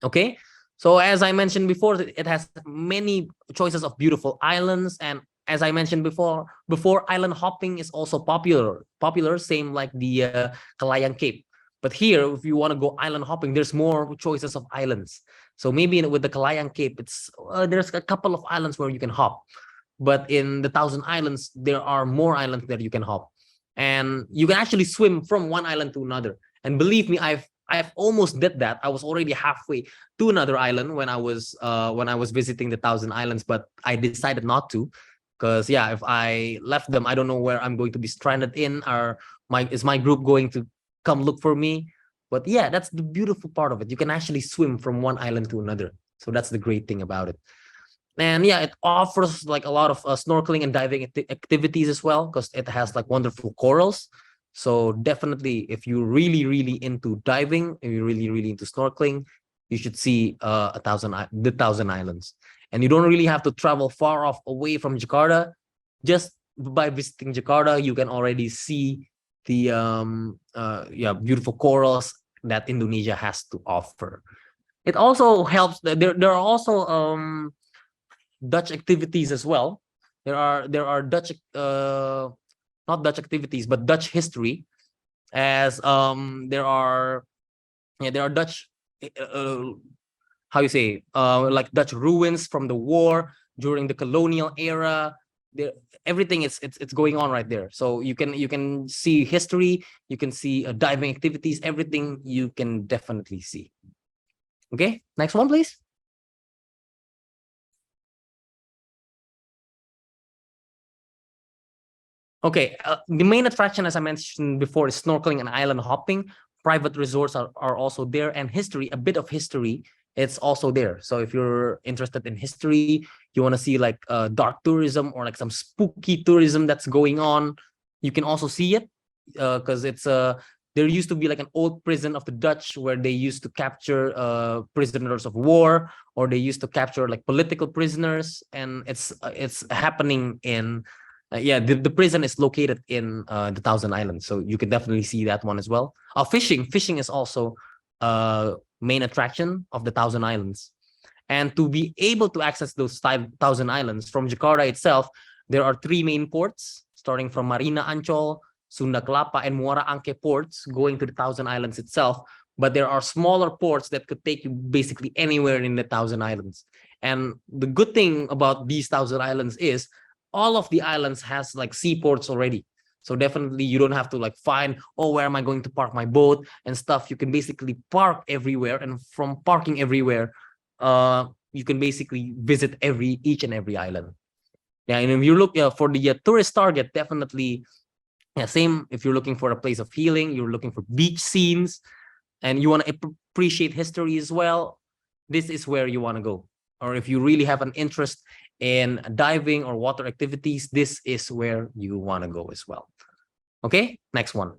Okay, so as I mentioned before, it has many choices of beautiful islands, and as I mentioned before, island hopping is also popular, same like the Kalayang Cape. But here, if you want to go island hopping, there's more choices of islands. So maybe with the Kalayang Cape, it's there's a couple of islands where you can hop, but in the Thousand Islands, there are more islands that you can hop, and you can actually swim from one island to another. And believe me, I've almost did that. I was already halfway to another island when I was visiting the Thousand Islands, but I decided not to, because yeah, if I left them, I don't know where I'm going to be stranded in, or is my group going to come look for me? But yeah, that's the beautiful part of it. You can actually swim from one island to another. So that's the great thing about it. And yeah, it offers like a lot of snorkeling and diving activities as well, because it has like wonderful corals. So definitely, if you're really into diving, if you're really into snorkeling, you should see the Thousand Islands. And you don't really have to travel far off away from Jakarta. Just by visiting Jakarta, you can already see the beautiful corals that Indonesia has to offer. It also helps. There are also Dutch activities as well. There are Dutch not Dutch activities, but Dutch history, as there are Dutch how you say like Dutch ruins from the war during the colonial era. There, everything it's going on right there. So you can see history, you can see diving activities, everything you can definitely see. Okay, next one, please. Okay, the main attraction, as I mentioned before, is snorkeling and island hopping. Private resorts are also there, and history, a bit of history, it's also there. So if you're interested in history, you want to see like dark tourism or like some spooky tourism that's going on, you can also see it, because it's there used to be like an old prison of the Dutch where they used to capture prisoners of war, or they used to capture like political prisoners, and it's happening in the prison is located in the Thousand Islands, so you can definitely see that one as well. Fishing is also main attraction of the Thousand Islands. And to be able to access those Thousand Islands from Jakarta itself, there are 3 main ports, starting from Marina Ancol, Sunda Kelapa, and Muara Angke ports going to the Thousand Islands itself. But there are smaller ports that could take you basically anywhere in the Thousand Islands. And the good thing about these Thousand Islands is all of the islands has like seaports already. So definitely you don't have to like find, oh, where am I going to park my boat and stuff. You can basically park everywhere, and from parking everywhere, you can basically visit each and every island. Yeah, and if you look for the tourist target, definitely, same. If you're looking for a place of healing, you're looking for beach scenes, and you want to appreciate history as well, this is where you want to go. Or if you really have an interest in diving or water activities, this is where you want to go as well. Okay, next one.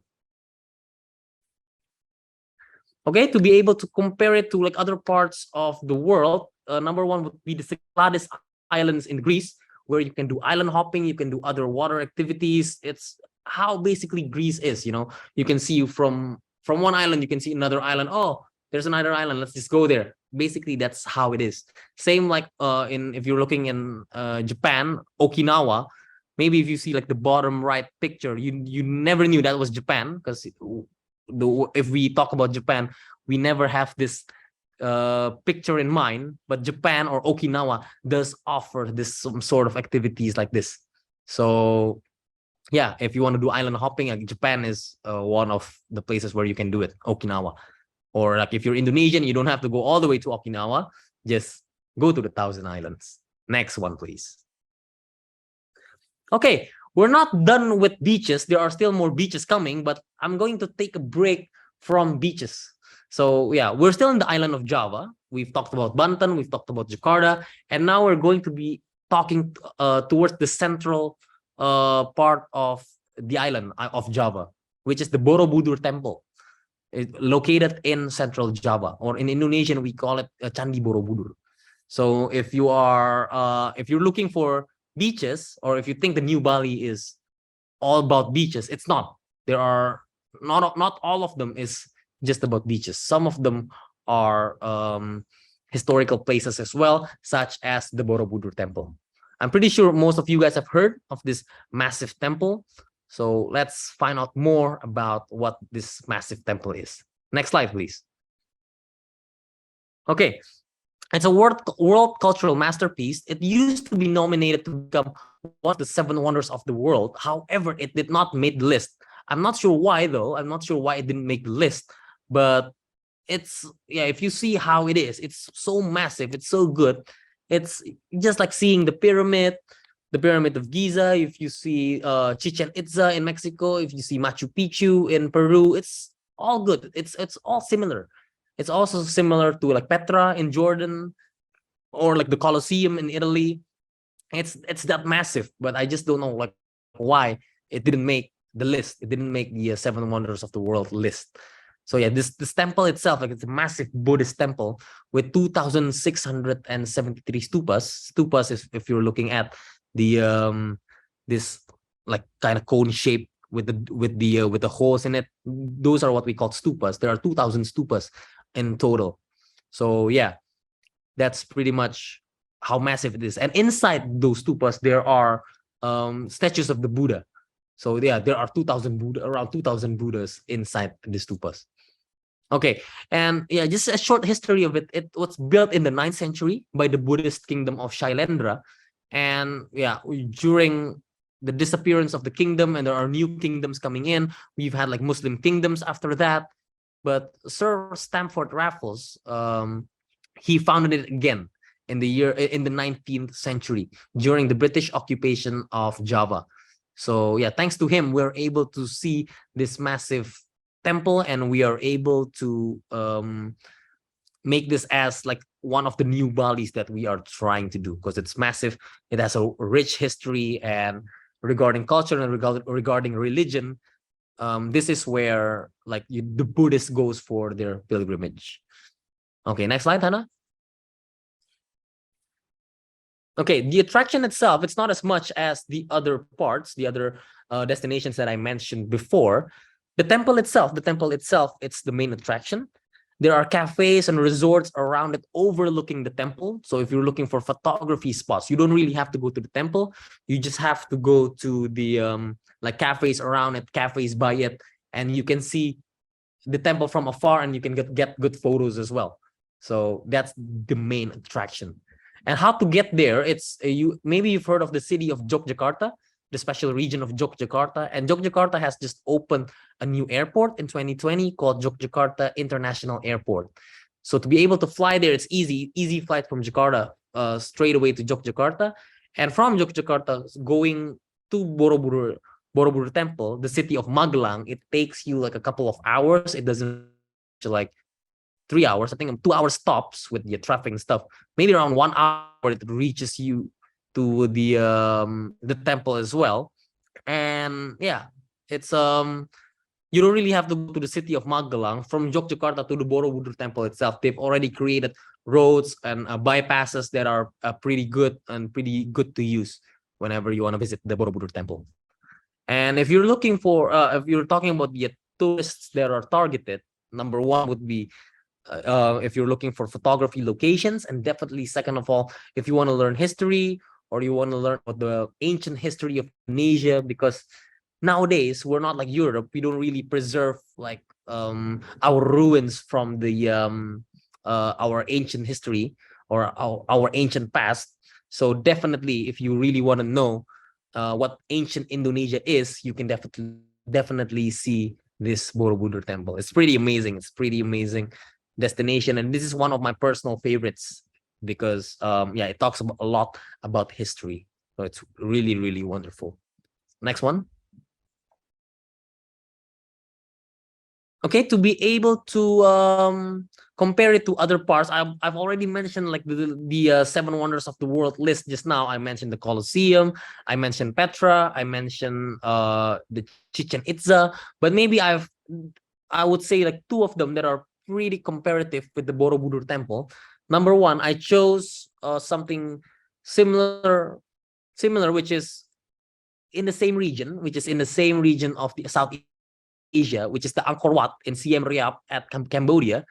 Okay, to be able to compare it to like other parts of the world, number one would be the Cyclades Islands in Greece, where you can do island hopping, you can do other water activities. It's how basically Greece is, you know. You can see from one island, you can see another island. Oh, there's another island, let's just go there. Basically, that's how it is. Same like if you're looking in Japan, Okinawa, maybe if you see like the bottom right picture, you never knew that was Japan, because if we talk about Japan, we never have this picture in mind, but Japan or Okinawa does offer this some sort of activities like this. So yeah, if you want to do island hopping, Japan is one of the places where you can do it, Okinawa. Or like if you're Indonesian, you don't have to go all the way to Okinawa, just go to the Thousand Islands. Next one, please. Okay, we're not done with beaches. There are still more beaches coming, but I'm going to take a break from beaches. So yeah, we're still in the island of Java. We've talked about Banten, we've talked about Jakarta, and now we're going to be talking towards the central part of the island of Java, which is the Borobudur Temple. It's located in central Java, or in Indonesian, we call it Candi Borobudur. So if you're looking for beaches, or if you think the new Bali is all about beaches, it's not. There are not all of them is just about beaches. Some of them are historical places as well, such as the Borobudur Temple. I'm pretty sure most of you guys have heard of this massive temple. So let's find out more about what this massive temple is. Next slide, please. Okay. It's a world cultural masterpiece. It used to be nominated to become one of the 7 wonders of the world. However, it did not make the list. I'm not sure why, though. I'm not sure why it didn't make the list. But it's, if you see how it is, it's so massive. It's so good. It's just like seeing the pyramid of Giza. If you see Chichen Itza in Mexico, if you see Machu Picchu in Peru, it's all good. It's all similar. It's also similar to like Petra in Jordan, or like the Colosseum in Italy. It's that massive, but I just don't know like why it didn't make the list. It didn't make the 7 wonders of the world list. So yeah, this temple itself, like it's a massive Buddhist temple with 2,673 stupas. Stupas is if you're looking at the this like kind of cone shape with the holes in it. Those are what we call stupas. There are 2,000 stupas in total. So yeah, that's pretty much how massive it is. And inside those stupas, there are statues of the Buddha. So yeah, there are around 2,000 Buddhas inside the stupas. Okay, and yeah, just a short history of it. It was built in the 9th century by the Buddhist kingdom of Shailendra. And yeah, during the disappearance of the kingdom, and there are new kingdoms coming in, we've had like Muslim kingdoms after that. But Sir Stamford Raffles, he founded it again in the 19th century during the British occupation of Java. So yeah, thanks to him, we're able to see this massive temple, and we are able to make this as like one of the new Balis that we are trying to do, because it's massive. It has a rich history, and regarding culture and regarding religion, this is where like the Buddhist goes for their pilgrimage. Okay, next slide, Hannah. Okay, the attraction itself, it's not as much as the other parts, the other destinations that I mentioned before. The temple itself, it's the main attraction. There are cafes and resorts around it overlooking the temple. So if you're looking for photography spots, you don't really have to go to the temple. You just have to go to the like cafes around it, cafes by it, and you can see the temple from afar, and you can get good photos as well. So that's the main attraction. And how to get there, it's maybe you've heard of the city of Yogyakarta, the special region of Yogyakarta, and Yogyakarta has just opened a new airport in 2020 called Yogyakarta International Airport. So to be able to fly there, it's easy flight from Jakarta straight away to Yogyakarta, and from Yogyakarta going to Borobudur Temple, the city of Magelang, it takes you like a couple of hours. It doesn't like 3 hours. I think 2 hours tops with the traffic and stuff. Maybe around 1 hour it reaches you to the temple as well. And yeah, it's you don't really have to go to the city of Magelang. From Yogyakarta to the Borobudur Temple itself, they've already created roads and bypasses that are pretty good to use whenever you want to visit the Borobudur Temple. And if you're looking for, if you're talking about the tourists that are targeted, number one would be if you're looking for photography locations, and definitely second of all, if you want to learn history or you want to learn about the ancient history of Indonesia, because nowadays we're not like Europe. We don't really preserve like our ruins from the our ancient history or our ancient past. So definitely, if you really want to know what ancient Indonesia is, you can definitely see this Borobudur Temple. It's pretty amazing. It's pretty amazing destination, and this is one of my personal favorites because yeah, it talks about a lot about history. So it's really wonderful. Next one. Okay, to be able to compare it to other parts, I've already mentioned like the seven wonders of the world list just now. I mentioned the Colosseum, I mentioned Petra, I mentioned the Chichen Itza, but maybe I would say like two of them that are pretty comparative with the Borobudur Temple. Number one, I chose something similar, which is in the same region, of the Southeast Asia, which is the Angkor Wat in Siem Reap at Cambodia.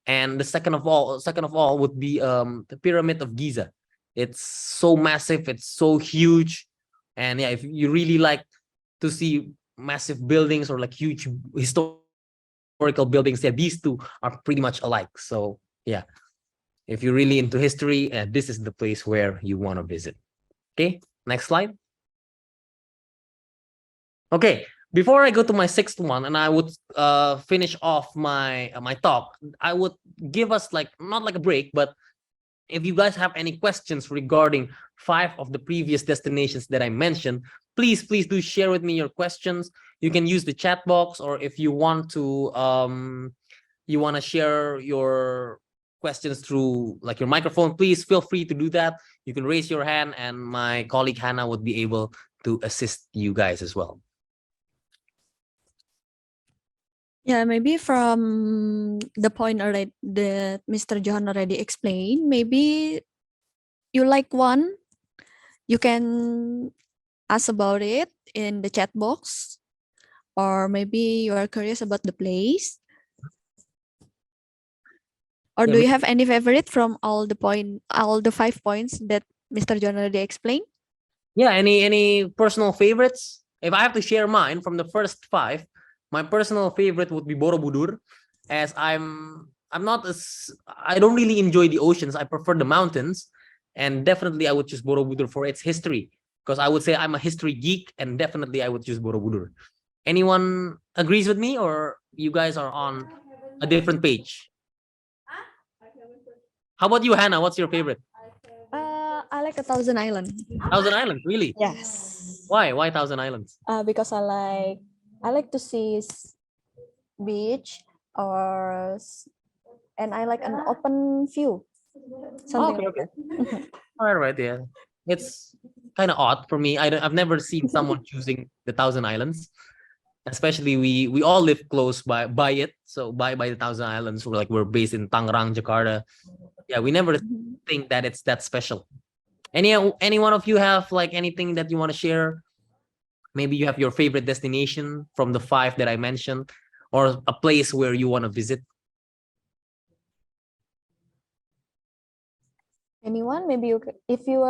And the second of all would be the Pyramid of Giza. It's so massive, it's so huge. And yeah, if you really like to see massive buildings or like huge historical buildings, yeah, these two are pretty much alike. So yeah, if you're really into history, this is the place where you want to visit. Okay, next slide. Okay, before I go to my sixth one, and I would finish off my talk, I would give us like not like a break, but if you guys have any questions regarding 5 of the previous destinations that I mentioned, please do share with me your questions. You can use the chat box, or if you want to share your questions through like your microphone, please feel free to do that. You can raise your hand, and my colleague Hannah would be able to assist you guys as well. Yeah, maybe from the point already that Mr. Johan already explained, maybe you like one, you can ask about it in the chat box, or maybe you are curious about the place. Or do you have any favorite from all the 5 points that Mr. John already explained? Yeah, any personal favorites? If I have to share mine from the first 5, my personal favorite would be Borobudur, as I don't really enjoy the oceans. I prefer the mountains, and definitely I would choose Borobudur for its history, because I would say I'm a history geek, and definitely I would choose Borobudur. Anyone agrees with me, or you guys are on a different page? How about you, Hannah? What's your favorite? I like a Thousand Island. Thousand Islands, really? Yes. Why Thousand Islands? Because I like to see beach and I like an open view. Something like that. All right, yeah. It's kind of odd for me. I've never seen someone choosing the Thousand Islands. especially we all live close by it. So by the Thousand Islands, we're based in Tangerang, Jakarta. Yeah, we never think that it's that special. Any one of you have like anything that you want to share? Maybe you have your favorite destination from the 5 that I mentioned, or a place where you want to visit. Anyone? Maybe if you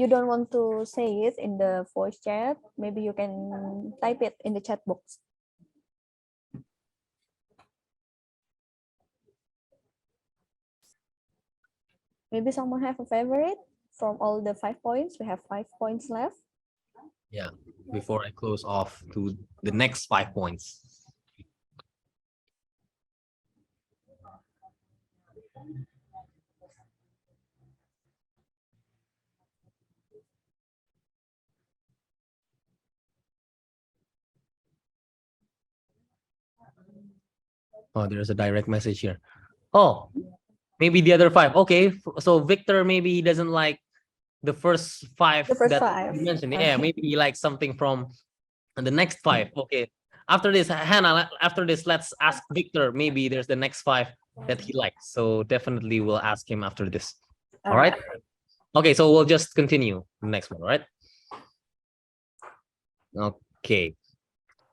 don't want to say it in the voice chat, maybe you can type it in the chat box. Maybe someone have a favorite from all the 5 points. We have 5 points left. Yeah, before I close off to the next 5 points. Oh, there's a direct message here. Oh, maybe the other 5. Okay, so Victor, maybe he doesn't like the first 5 The first that 5. you mentioned. Yeah, maybe he likes something from the next 5. Okay. After this, Hannah, after this, let's ask Victor. Maybe there's the next 5 that he likes. So definitely we'll ask him after this. All right. Okay, so we'll just continue the next one, all right? Okay.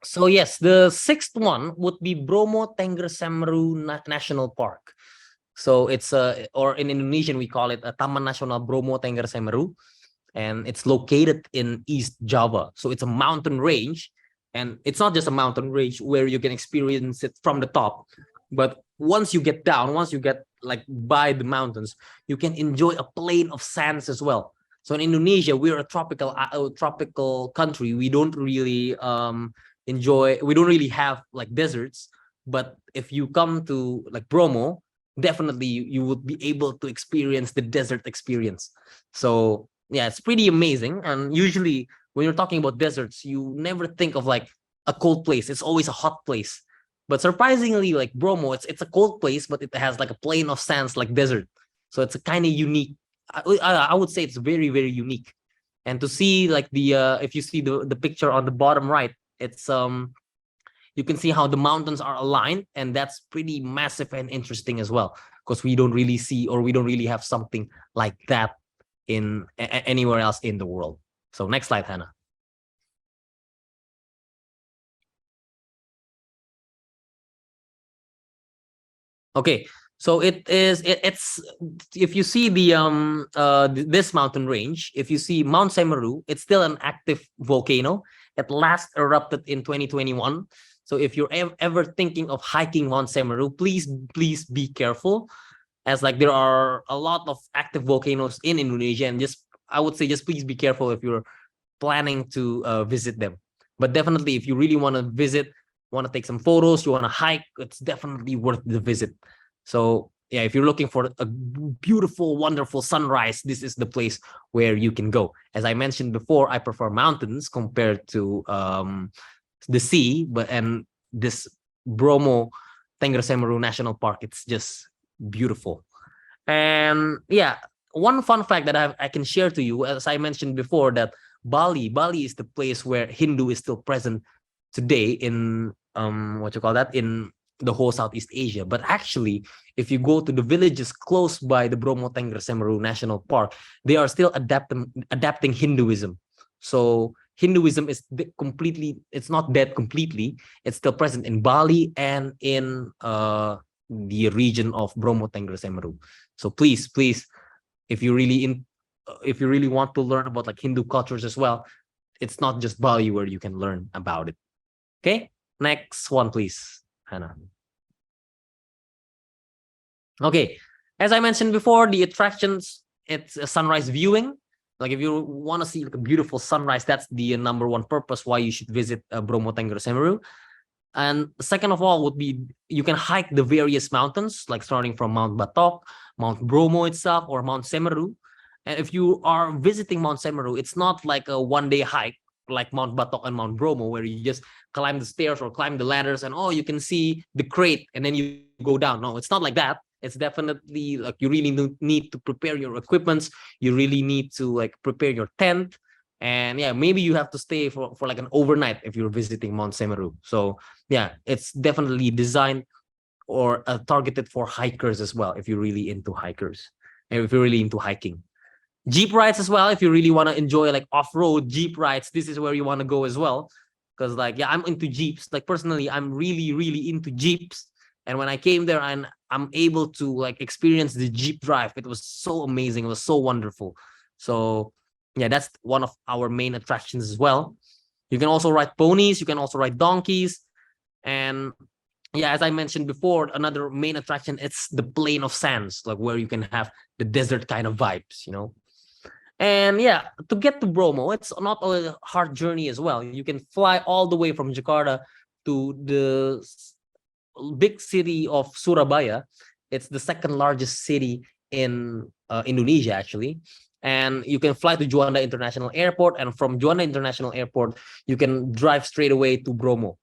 So yes, the 6th one would be Bromo Tengger Semeru National Park. So it's or in Indonesian we call it a Taman Nasional Bromo Tengger Semeru, and it's located in East Java. So it's a mountain range, and it's not just a mountain range where you can experience it from the top, but once you get down, once you get like by the mountains, you can enjoy a plain of sands as well. So in Indonesia, we're a tropical country. We don't really we don't really have like deserts, but if you come to like Bromo, definitely you would be able to experience the desert experience. So yeah, it's pretty amazing. And usually when you're talking about deserts, you never think of like a cold place. It's always a hot place. But surprisingly, like Bromo, it's a cold place, but it has like a plain of sands like desert. So it's a kind of unique. I would say it's very, very unique. And to see like the if you see the picture on the bottom right, it's you can see how the mountains are aligned, and that's pretty massive and interesting as well, because we don't really see, or we don't really have something like that in anywhere else in the world. So next slide, Hannah. Okay, so it's if you see the this mountain range, if you see Mount Semeru, it's still an active volcano. It last erupted in 2021. So if you're ever thinking of hiking Mount Semeru, please be careful, as like there are a lot of active volcanoes in Indonesia, and I would say just please be careful if you're planning to visit them. But definitely, if you really want to visit, want to take some photos, you want to hike, it's definitely worth the visit. So yeah, if you're looking for a beautiful, wonderful sunrise, this is the place where you can go. As I mentioned before, I prefer mountains compared to the sea, and this Bromo Tengger Semeru National Park, it's just beautiful. And yeah, one fun fact that I can share to you, as I mentioned before, that Bali is the place where Hindu is still present today in what you call that, in the whole Southeast Asia. But actually, if you go to the villages close by the Bromo Tengger Semeru National Park, they are still adapting Hinduism. So Hinduism is completely, it's not dead completely. It's still present in Bali and in the region of Bromo Tengger Semeru. So please, if you really want to learn about like Hindu cultures as well, it's not just Bali where you can learn about it. Okay, next one, please, Hannah. Okay, as I mentioned before, the attractions, it's a sunrise viewing. Like if you want to see like a beautiful sunrise, that's the #1 purpose why you should visit Bromo Tengger Semeru. And second of all would be you can hike the various mountains, like starting from Mount Batok, Mount Bromo itself, or Mount Semeru. And if you are visiting Mount Semeru, it's not like a one-day hike like Mount Batok and Mount Bromo, where you just climb the stairs or climb the ladders and you can see the crate and then you go down. No, it's not like that. It's definitely like you really need to prepare your equipments. You really need to like prepare your tent. And yeah, maybe you have to stay for like an overnight if you're visiting Mount Semeru. So yeah, it's definitely designed or targeted for hikers as well, if you're really into hikers and if you're really into hiking. Jeep rides as well, if you really want to enjoy like off-road Jeep rides, this is where you want to go as well. Because like, yeah, I'm into Jeeps. Like personally, I'm really into Jeeps. And when I came there and I'm able to like experience the Jeep drive, it was so amazing. It was so wonderful. So yeah, that's one of our main attractions as well. You can also ride ponies. You can also ride donkeys. And yeah, as I mentioned before, another main attraction, it's the plain of sands, like where you can have the desert kind of vibes, you know. And yeah, to get to Bromo, it's not a hard journey as well. You can fly all the way from Jakarta to the big city of Surabaya. It's the second largest city in Indonesia, actually. And you can fly to Juanda International Airport, and from Juanda International Airport, you can drive straight away to Bromo.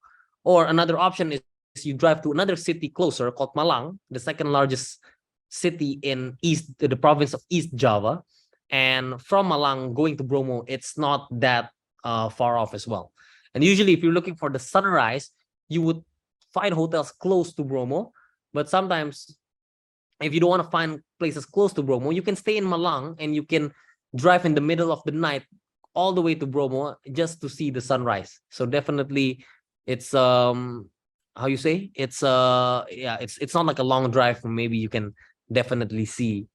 Or another option is you drive to another city closer called Malang, the second largest city in the province of East Java. And from Malang going to Bromo, it's not that far off as well. And usually, if you're looking for the sunrise, you would find hotels close to Bromo. But sometimes, if you don't want to find places close to Bromo, you can stay in Malang and you can drive in the middle of the night all the way to Bromo just to see the sunrise. So definitely, it's how you say, it's yeah, it's not like a long drive. Maybe you can definitely still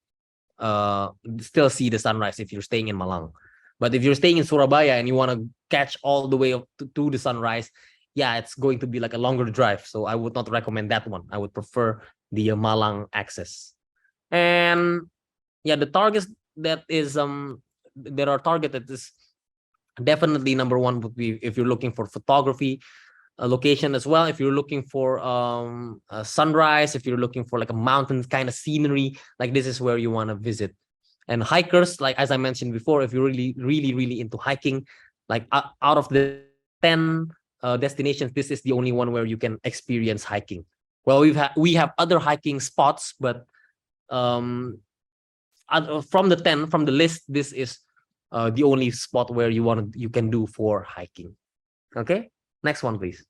see the sunrise if you're staying in Malang. But if you're staying in Surabaya and you want to catch all the way up to the sunrise, yeah, it's going to be like a longer drive. So I would not recommend that one. I would prefer the Malang access. And yeah, the targets that are targeted is definitely number one would be if you're looking for photography, a location as well. If you're looking for a sunrise, if you're looking for like a mountain kind of scenery, like this is where you want to visit. And hikers, like as I mentioned before, if you're really into hiking, like out of the 10 destinations, this is the only one where you can experience hiking. Well, we have other hiking spots, but from the list, this is the only spot where you can do for hiking. Okay, next one, please.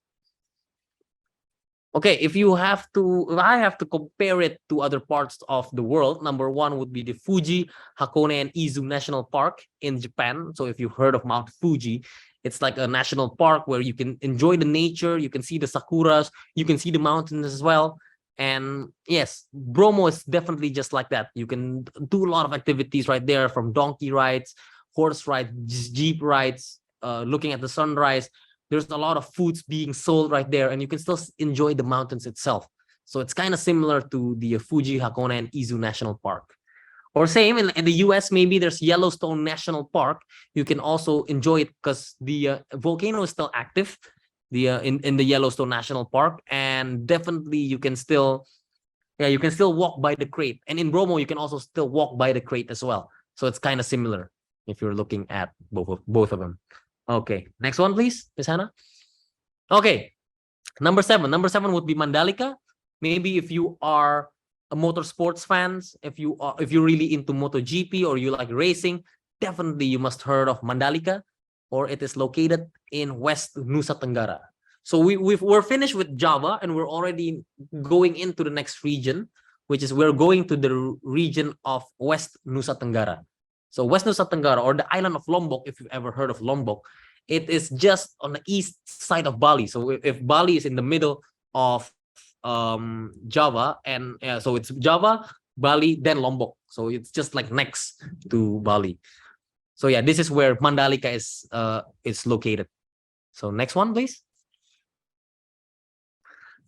Okay, if I have to compare it to other parts of the world, number one would be the Fuji, Hakone, and Izu National Park in Japan. So if you've heard of Mount Fuji, it's like a national park where you can enjoy the nature, you can see the sakuras, you can see the mountains as well. And yes, Bromo is definitely just like that. You can do a lot of activities right there, from donkey rides, horse rides, jeep rides, looking at the sunrise. There's a lot of foods being sold right there, and you can still enjoy the mountains itself. So it's kind of similar to the Fuji, Hakone, and Izu National Park. Or same in the US, maybe there's Yellowstone National Park. You can also enjoy it because the volcano is still active in the Yellowstone National Park. And definitely you can still walk by the crate. And in Bromo, you can also still walk by the crate as well. So it's kind of similar if you're looking at both of them. Okay, next one, please, Ms. Hannah. Okay, number seven would be Mandalika. Maybe if you are a motorsports fans, if you're really into MotoGP or you like racing, definitely you must heard of Mandalika, or it is located in West Nusa Tenggara. So we're finished with Java and we're already going into the next region, which is we're going to the region of West Nusa Tenggara. So West Nusa Tenggara, or the island of Lombok, if you've ever heard of Lombok, it is just on the east side of Bali. So if Bali is in the middle of Java, and so it's Java, Bali, then Lombok. So it's just like next to Bali. So yeah, this is where Mandalika is located. So next one, please.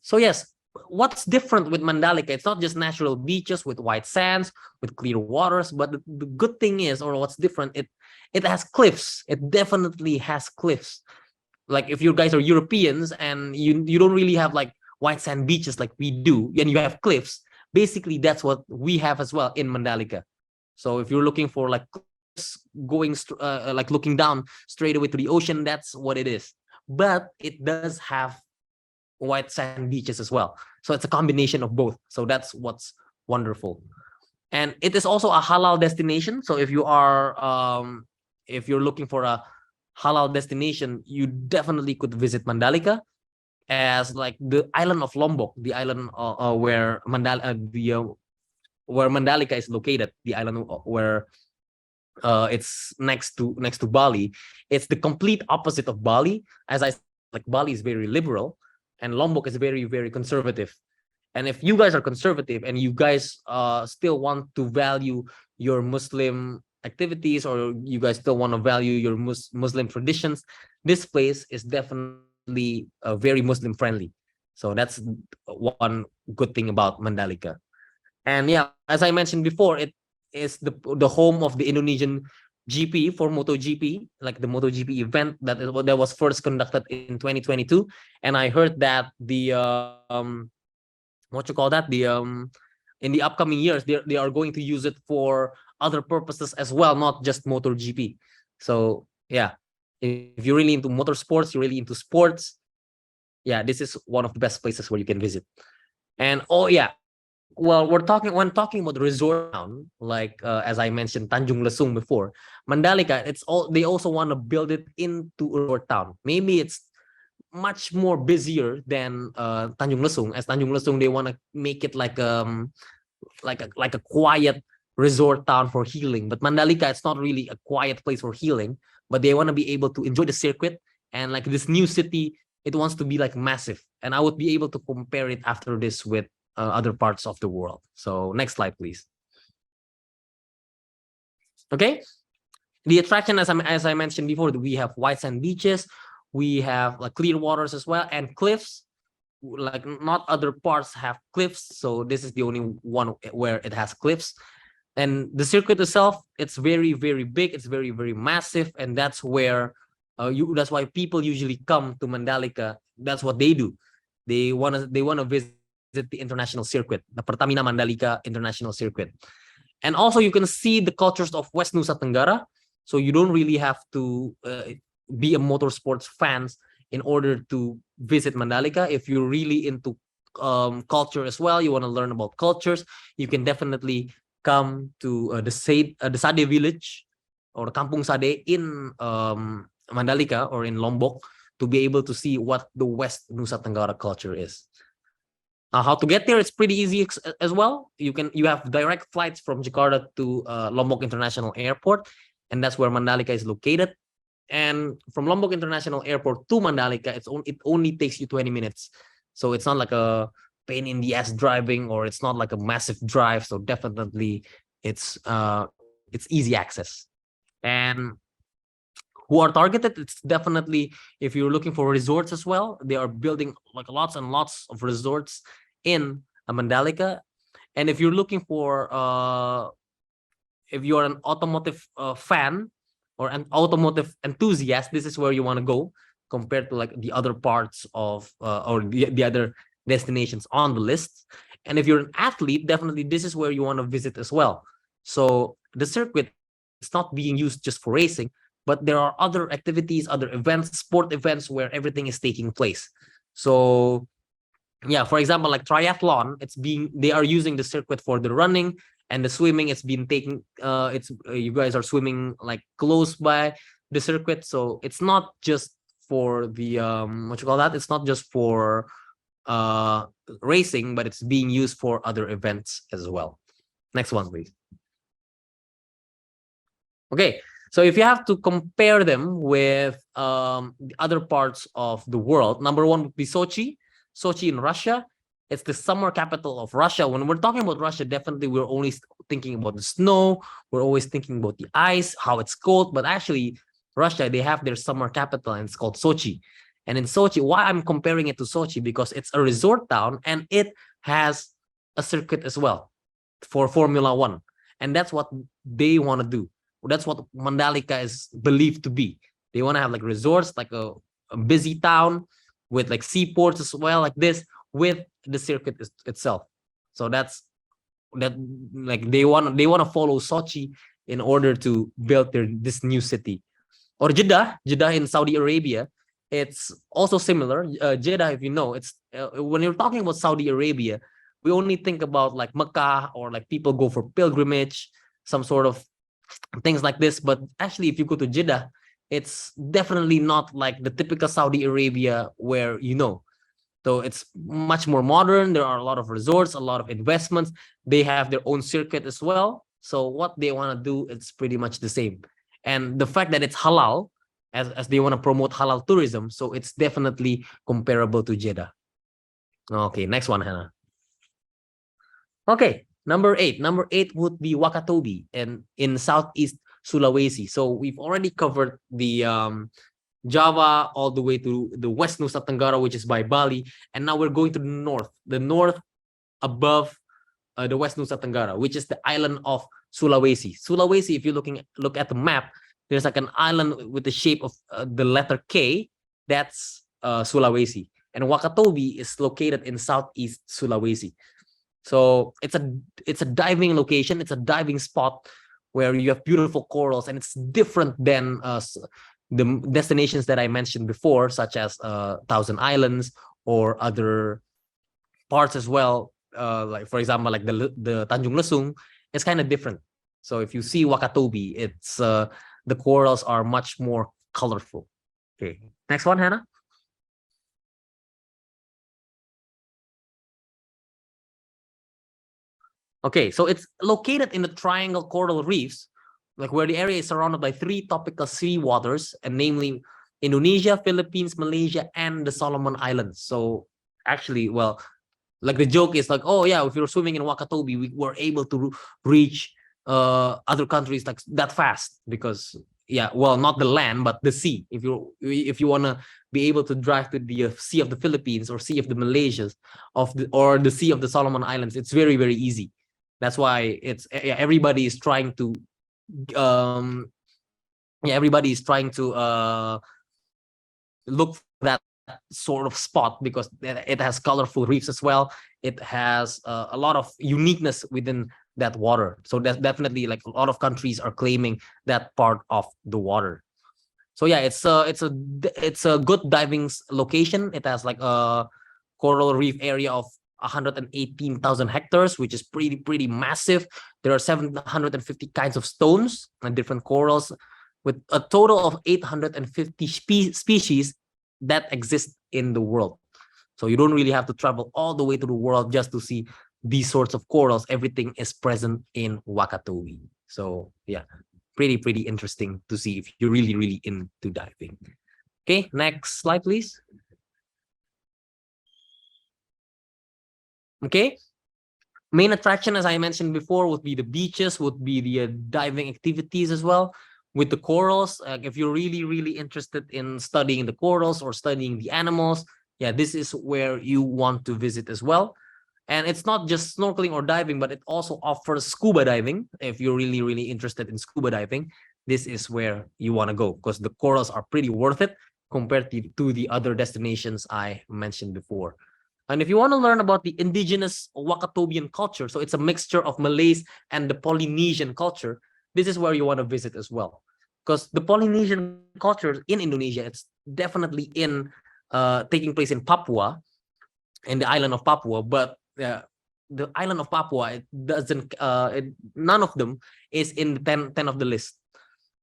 So yes, what's different with Mandalika? It's not just natural beaches with white sands, with clear waters, but the good thing is, or what's different, it has cliffs. It definitely has cliffs. Like if you guys are Europeans and you don't really have like white sand beaches like we do, and you have cliffs, basically that's what we have as well in Mandalika. So if you're looking for like cliffs going like looking down straight away to the ocean, that's what it is. But it does have white sand beaches as well. So it's a combination of both. So that's what's wonderful. And it is also a halal destination. So if if you're looking for a halal destination, you definitely could visit Mandalika, as like the island of Lombok, the island where where Mandalika is located, the island where it's next to Bali. It's the complete opposite of Bali. As I said, like Bali is very liberal, and Lombok is very, very conservative. And if you guys are conservative and you guys still want to value your Muslim activities, or you guys still want to value your Muslim traditions, this place is definitely very Muslim friendly. So that's one good thing about Mandalika. And yeah, as I mentioned before, it is the home of the Indonesian GP for MotoGP, like the MotoGP event that was first conducted in 2022. And I heard that the what you call that, the in the upcoming years they are going to use it for other purposes as well, not just MotoGP. So yeah, if you're really into motorsports, you're really into sports, yeah, this is one of the best places where you can visit. And oh yeah, well, when talking about resort town, like as I mentioned, Tanjung Lesung before, Mandalika, they also want to build it into a resort town. Maybe it's much more busier than Tanjung Lesung. As Tanjung Lesung, they want to make it like a quiet resort town for healing. But Mandalika, it's not really a quiet place for healing, but they want to be able to enjoy the circuit, and like this new city, it wants to be like massive. And I would be able to compare it after this with other parts of the world. So next slide, please. Okay, the attraction, as I mentioned before, we have white sand beaches, we have like clear waters as well, and cliffs. Like not other parts have cliffs, so this is the only one where it has cliffs. And the circuit itself, it's very, very big, it's very, very massive, and that's where that's why people usually come to Mandalika. That's what they do. They wanna visit the international circuit, the Pertamina Mandalika International Circuit. And also you can see the cultures of West Nusa Tenggara. So you don't really have to be a motorsports fans in order to visit Mandalika. If you're really into culture as well, you want to learn about cultures, you can definitely come to the Sade village, or Kampung Sade in Mandalika or in Lombok, to be able to see what the West Nusa Tenggara culture is. How to get there? It's pretty easy as well. You have direct flights from Jakarta to Lombok International Airport, and that's where Mandalika is located. And from Lombok International Airport to Mandalika, it only takes you 20 minutes. So it's not like a pain in the ass driving, or it's not like a massive drive. So definitely it's easy access. And who are targeted? It's definitely, if you're looking for resorts as well, they are building like lots and lots of resorts in Mandalika. And if you're looking for if you're an automotive fan or an automotive enthusiast, this is where you want to go, compared to like the other parts of or the other destinations on the list. And if you're an athlete, definitely this is where you want to visit as well. So the circuit, it's not being used just for racing, but there are other activities, other events, sport events where everything is taking place. So yeah, for example, like triathlon, they are using the circuit for the running, and the swimming, it's been taking you guys are swimming like close by the circuit. So it's not just for the what you call that, it's not just for racing, but it's being used for other events as well. Next one, please. Okay, so if you have to compare them with the other parts of the world, number one would be Sochi in Russia. It's the summer capital of Russia. When we're talking about Russia, definitely we're only thinking about the snow. We're always thinking about the ice, how it's cold. But actually, Russia, they have their summer capital, and it's called Sochi. And in Sochi, why I'm comparing it to Sochi? Because it's a resort town, and it has a circuit as well for Formula One. And that's what they want to do. That's what Mandalika is believed to be. They want to have like resorts, like a busy town with like seaports as well, like this, with the circuit itself. So that's like they want to follow Sochi in order to build this new city. Or Jeddah in Saudi Arabia, it's also similar. Jeddah, if you know, it's when you're talking about Saudi Arabia, we only think about like Mecca, or like people go for pilgrimage, some sort of things like this. But actually, if you go to Jeddah, it's definitely not like the typical Saudi Arabia where, so it's much more modern. There are a lot of resorts, a lot of investments. They have their own circuit as well. So what they want to do, it's pretty much the same. And the fact that it's halal, as they want to promote halal tourism, so it's definitely comparable to Jeddah. Okay, next one, Hannah. Okay, number 8. Number 8 would be Wakatobi and in Southeast Sulawesi. So we've already covered the Java all the way to the West Nusa Tenggara, which is by Bali, and now we're going to the north above the West Nusa Tenggara, which is the island of Sulawesi. Sulawesi, if you look at the map, there's like an island with the shape of the letter K. That's Sulawesi, and Wakatobi is located in Southeast Sulawesi. So it's a diving location. It's a diving spot where you have beautiful corals, and it's different than the destinations that I mentioned before, such as Thousand Islands or other parts as well. Like for example, like the Tanjung Lesung, it's kind of different. So if you see Wakatobi, it's the corals are much more colorful. Okay, next one, Hannah. Okay, so it's located in the triangle coral reefs, like where the area is surrounded by 3 tropical sea waters, and namely Indonesia, Philippines, Malaysia, and the Solomon Islands. So actually, well, like the joke is like, oh yeah, if you're swimming in Wakatobi, we were able to reach other countries like that fast because well, not the land but the sea. If you want to be able to drive to the Sea of the Philippines or Sea of the Malaysias or the Sea of the Solomon Islands, it's very, very easy. That's why everybody is trying to look for that sort of spot because it has colorful reefs as well. It has a lot of uniqueness within that water. So that's definitely like a lot of countries are claiming that part of the water. So yeah, it's a good diving location. It has like a coral reef area of 118,000 hectares, which is pretty massive. There are 750 kinds of stones and different corals, with a total of 850 species that exist in the world. So you don't really have to travel all the way to the world just to see these sorts of corals. Everything is present in Wakatobi. So yeah, pretty interesting to see if you're really into diving. Okay, next slide, please. Okay, main attraction, as I mentioned before, would be the beaches, would be the diving activities as well with the corals. If you're really interested in studying the corals or studying the animals, yeah, this is where you want to visit as well. And it's not just snorkeling or diving, but it also offers scuba diving. If you're really interested in scuba diving, this is where you want to go because the corals are pretty worth it compared to the other destinations I mentioned before. And if you want to learn about the indigenous Wakatobian culture, so it's a mixture of Malays and the Polynesian culture, this is where you want to visit as well. Because the Polynesian culture in Indonesia, it's definitely taking place in Papua, in the island of Papua, but the island of Papua, it doesn't, none of them is in the 10 of the list.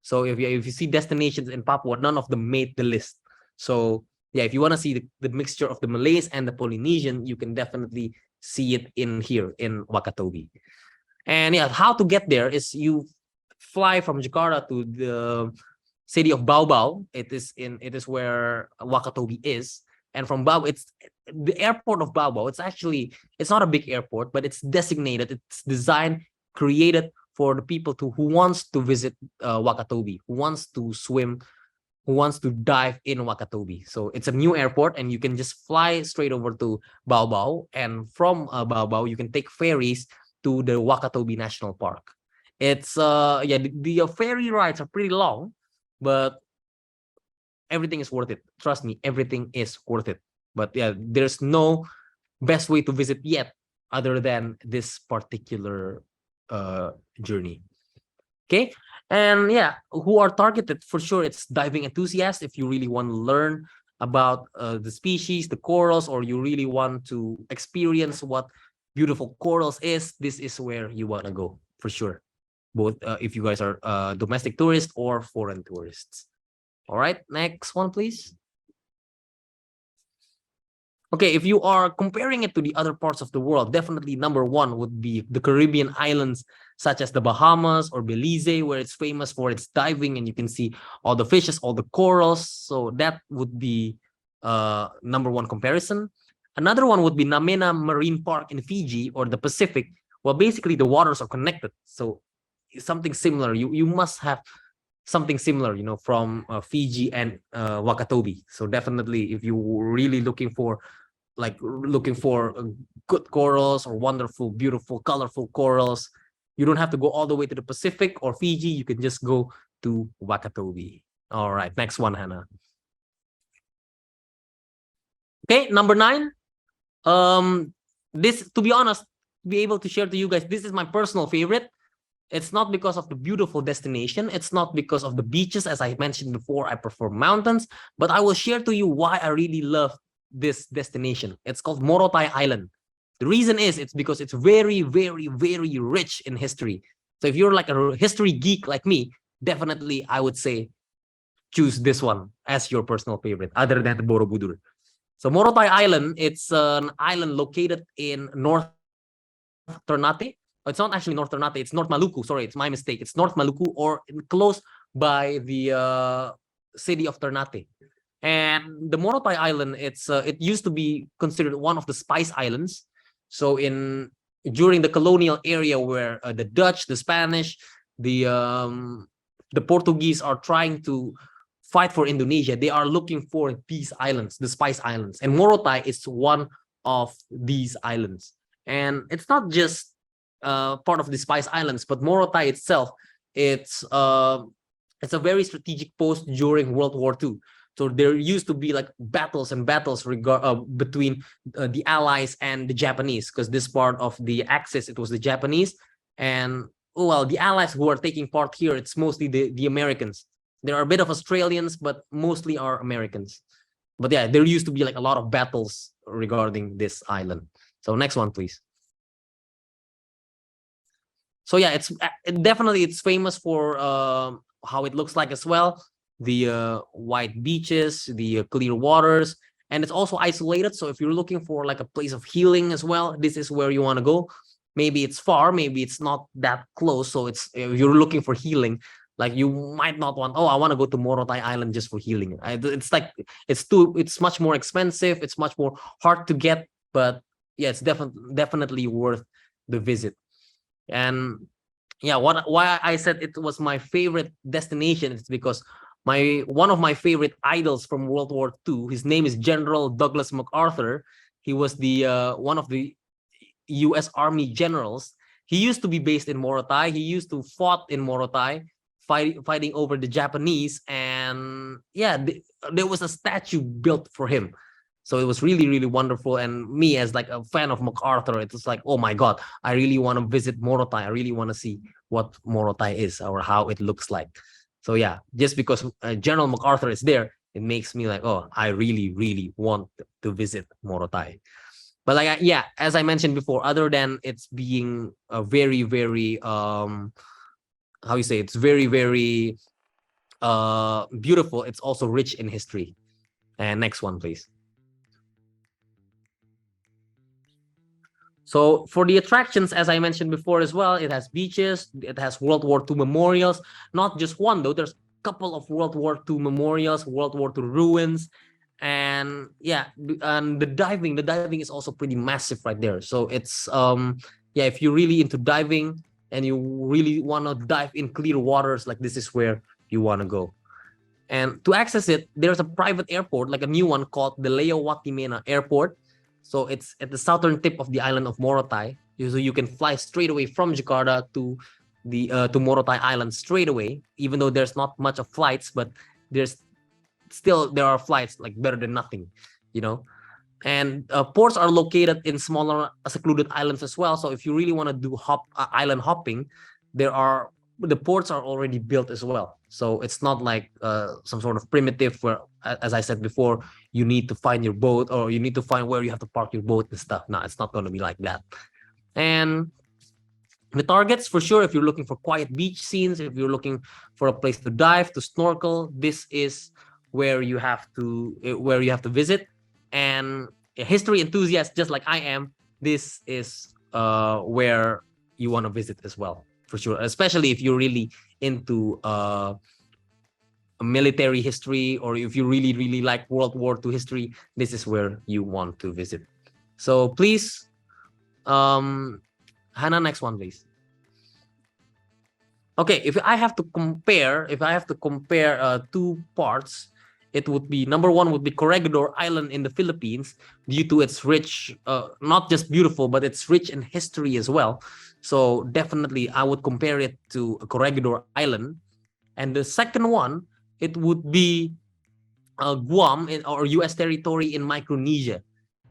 So if you see destinations in Papua, none of them made the list. So yeah, if you want to see the mixture of the Malays and the Polynesian, you can definitely see it in here in Wakatobi. And yeah, how to get there is you fly from Jakarta to the city of Baobab. It is where Wakatobi is. And from Baobab, it's the airport of Baobab. It's not a big airport, but it's designated. It's designed, created for the people who wants to visit Wakatobi, who wants to swim, who wants to dive in Wakatobi. So it's a new airport, and you can just fly straight over to Baobab. And from Baobab, you can take ferries to the Wakatobi National Park. It's the ferry rides are pretty long, but everything is worth it. Trust me, everything is worth it. But yeah, there's no best way to visit yet other than this particular journey. Okay, and yeah, who are targeted for sure? It's diving enthusiasts. If you really want to learn about the species, the corals, or you really want to experience what beautiful corals is, this is where you want to go for sure. both if you guys are domestic tourists or foreign tourists. All right, next one, please. Okay, if you are comparing it to the other parts of the world, definitely number one would be the Caribbean islands, such as the Bahamas or Belize, where it's famous for its diving and you can see all the fishes, all the corals. So that would be number one comparison. Another one would be Namena Marine Park in Fiji or the Pacific. Well, basically the waters are connected. So something similar. You must have something similar, you know, from Fiji and Wakatobi. So definitely, if you're really looking for good corals or wonderful, beautiful, colorful corals, you don't have to go all the way to the Pacific or Fiji. You can just go to Wakatobi. All right, next one, Hannah. Okay, number 9. This, to be honest, to be able to share to you guys, this is my personal favorite. It's not because of the beautiful destination. It's not because of the beaches. As I mentioned before, I prefer mountains, but I will share to you why I really love this destination. It's called Morotai Island. The reason is it's because it's very, very, very rich in history. So if you're like a history geek like me, definitely I would say choose this one as your personal favorite, other than the Borobudur. So Morotai Island, it's an island located in North Ternate. It's not actually North Ternate, it's North Maluku. Sorry, it's my mistake. It's North Maluku, or close by the city of Ternate. And the Morotai Island, it used to be considered one of the Spice Islands. So during the colonial era, where the Dutch, the Spanish, the Portuguese are trying to fight for Indonesia, they are looking for these islands, the Spice Islands, and Morotai is one of these islands. And it's not just part of the Spice Islands, but Morotai itself, it's a very strategic post during World War II. So there used to be like battles and battles between the Allies and the Japanese, because this part of the Axis, it was the Japanese, and well, the Allies who are taking part here, it's mostly the Americans. There are a bit of Australians, but mostly are Americans. But yeah, there used to be like a lot of battles regarding this island. So next one, please. So yeah, it's definitely, it's famous for how it looks like as well. The white beaches, the clear waters, and it's also isolated. So if you're looking for like a place of healing as well, this is where you want to go. Maybe it's far, maybe it's not that close. So it's, if you're looking for healing, like you might not want, oh, I want to go to Morotai Island just for healing. It's like, it's much more expensive. It's much more hard to get, but yeah, it's definitely worth the visit. And yeah, why I said it was my favorite destination is because one of my favorite idols from World War II, his name is General Douglas MacArthur. He was the one of the U.S. Army generals. He used to be based in Morotai. He used to fought in Morotai, fighting over the Japanese. And yeah, there was a statue built for him. So it was really, really wonderful. And me, as like a fan of MacArthur, it was like, oh my God, I really want to visit Morotai. I really want to see what Morotai is or how it looks like. So yeah, just because General MacArthur is there, it makes me like, oh, I really, really want to visit Morotai. But like, yeah, as I mentioned before, other than it's being a very, very, how you say, it's very, very beautiful. It's also rich in history. And next one, please. So for the attractions, as I mentioned before as well, it has beaches, it has World War II memorials, not just one though, there's a couple of World War II memorials, World War II ruins, and yeah, and the diving is also pretty massive right there. So it's, yeah, if you're really into diving and you really want to dive in clear waters, like this is where you want to go. And to access it, there's a private airport, like a new one called the Leo Watimena Airport. So it's at the southern tip of the island of Morotai. So you can fly straight away from Jakarta to to Morotai Island straight away, even though there's not much of flights, but there are flights, like better than nothing, you know. And ports are located in smaller secluded islands as well. So if you really want to do island hopping, the ports are already built as well. So it's not like some sort of primitive where, as I said before, you need to find your boat or you need to find where you have to park your boat and stuff. No, it's not going to be like that. And The targets, for sure, if you're looking for quiet beach scenes, if you're looking for a place to dive, to snorkel, this is where you have to visit. And a history enthusiast, just like I am, this is where you want to visit as well, for sure. Especially if you're really into military history, or if you really like World War II history, this is where you want to visit. So please, Hannah, next one, please. Okay, if I have to compare two parts, it would be, number one would be Corregidor Island in the Philippines, due to its rich, not just beautiful, but it's rich in history as well. So definitely I would compare it to Corregidor Island. And the second one, it would be Guam or U.S. territory in Micronesia.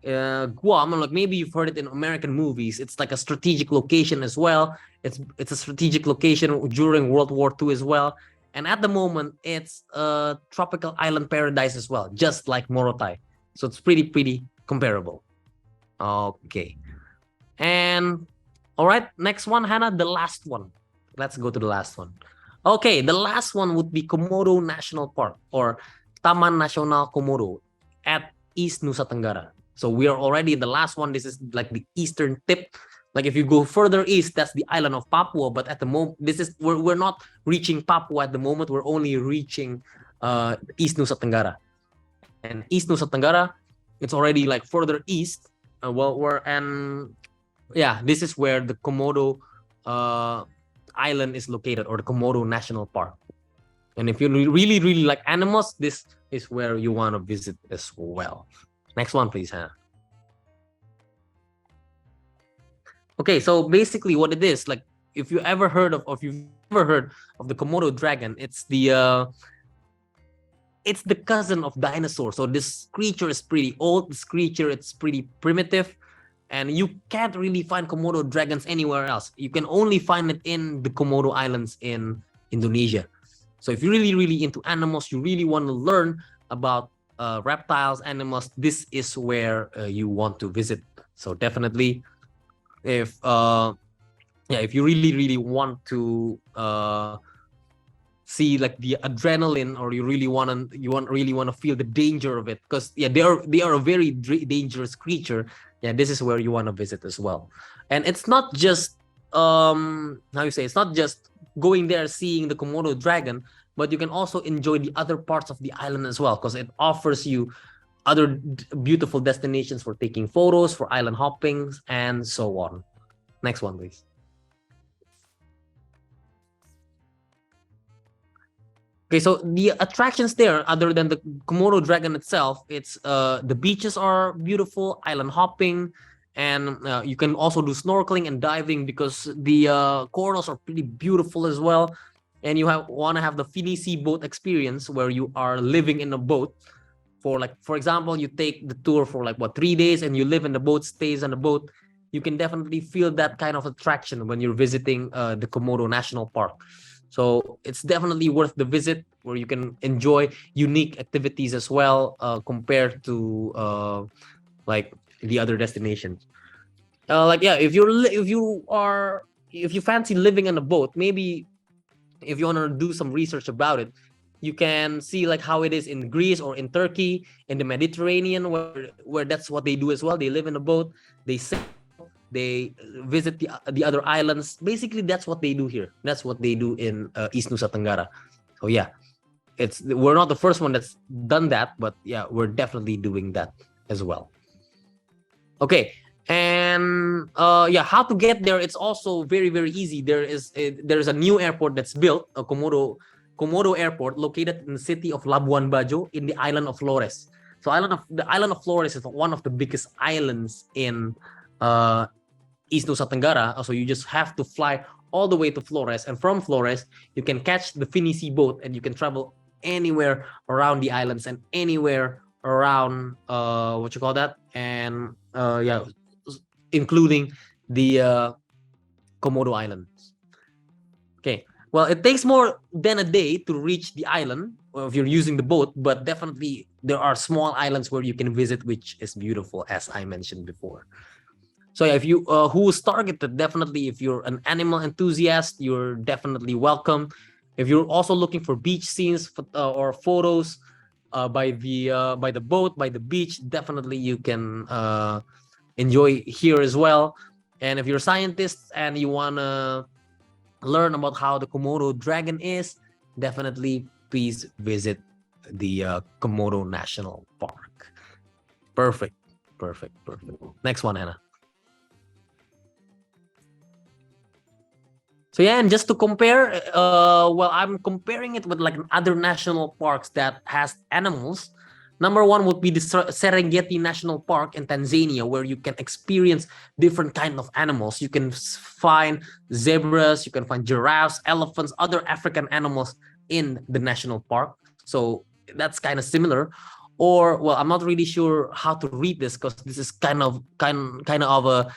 Guam, like maybe you've heard it in American movies, it's like a strategic location as well. It's a strategic location during World War II as well. And at the moment, it's a tropical island paradise as well, just like Morotai. So it's pretty comparable. Okay. And all right, next one, Hannah, the last one. Let's go to the last one. Okay, the last one would be Komodo National Park, or Taman Nasional Komodo at East Nusa Tenggara. So we are already the last one. This is like the eastern tip. Like if you go further east, that's the island of Papua. But at the moment, we're not reaching Papua at the moment. We're only reaching East Nusa Tenggara. And East Nusa Tenggara, it's already like further east. This is where the Komodo island is located, or the Komodo National Park. And if you really like animals, this is where you want to visit as well. Next one, please, Hannah. Okay, so basically what it is, like if you've ever heard of the Komodo dragon, it's the cousin of dinosaurs. So this creature is pretty old. This creature, it's pretty primitive, and you can't really find Komodo dragons anywhere else. You can only find it in the Komodo Islands in Indonesia. So if you're really into animals, you really want to learn about reptiles, animals, this is where you want to visit. So definitely, if you really want to see like the adrenaline, or you really want to feel the danger of it, because they are a very dangerous creature. This is where you want to visit as well. And it's not just it's not just going there seeing the Komodo dragon, but you can also enjoy the other parts of the island as well, because it offers you other beautiful destinations for taking photos, for island hopping, and so on. Next one, please. Okay, so the attractions there, other than the Komodo dragon itself, it's the beaches are beautiful, island hopping, and you can also do snorkeling and diving, because the corals are pretty beautiful as well. And you want to have the Finisi boat experience, where you are living in a boat for example, you take the tour for 3 days, and you live in the boat, stays on the boat. You can definitely feel that kind of attraction when you're visiting the Komodo National Park. So it's definitely worth the visit, where you can enjoy unique activities as well, compared to the other destinations. If you fancy living in a boat, maybe if you want to do some research about it, you can see how it is in Greece or in Turkey, in the Mediterranean, where that's what they do as well. They live in a boat, they sail, they visit the other islands. Basically, that's what they do here. That's what they do in East Nusa Tenggara. So we're not the first one that's done that, but we're definitely doing that as well. Okay. And how to get there? It's also very easy. There's a new airport that's built, a Komodo Airport, located in the city of Labuan Bajo in the island of Flores. So the island of Flores is one of the biggest islands in East Nusa Tenggara. So you just have to fly all the way to Flores, and from Flores you can catch the Finisi boat, and you can travel anywhere around the islands and anywhere around including the Komodo Islands. Okay, well, it takes more than a day to reach the island if you're using the boat, but definitely there are small islands where you can visit, which is beautiful, as I mentioned before. So yeah, if you who is targeted, definitely if you're an animal enthusiast, you're definitely welcome. If you're also looking for beach scenes or photos by the boat, by the beach, definitely you can enjoy here as well. And if you're scientists and you wanna learn about how the Komodo dragon is, definitely please visit the Komodo National Park. Perfect. Next one, Hannah. So yeah, and just to compare, well, I'm comparing it with like other national parks that has animals. Number one would be the Serengeti National Park in Tanzania, where you can experience different kind of animals. You can find zebras, you can find giraffes, elephants, other African animals in the national park. So that's kind of similar. Or well, I'm not really sure how to read this because this is kind of a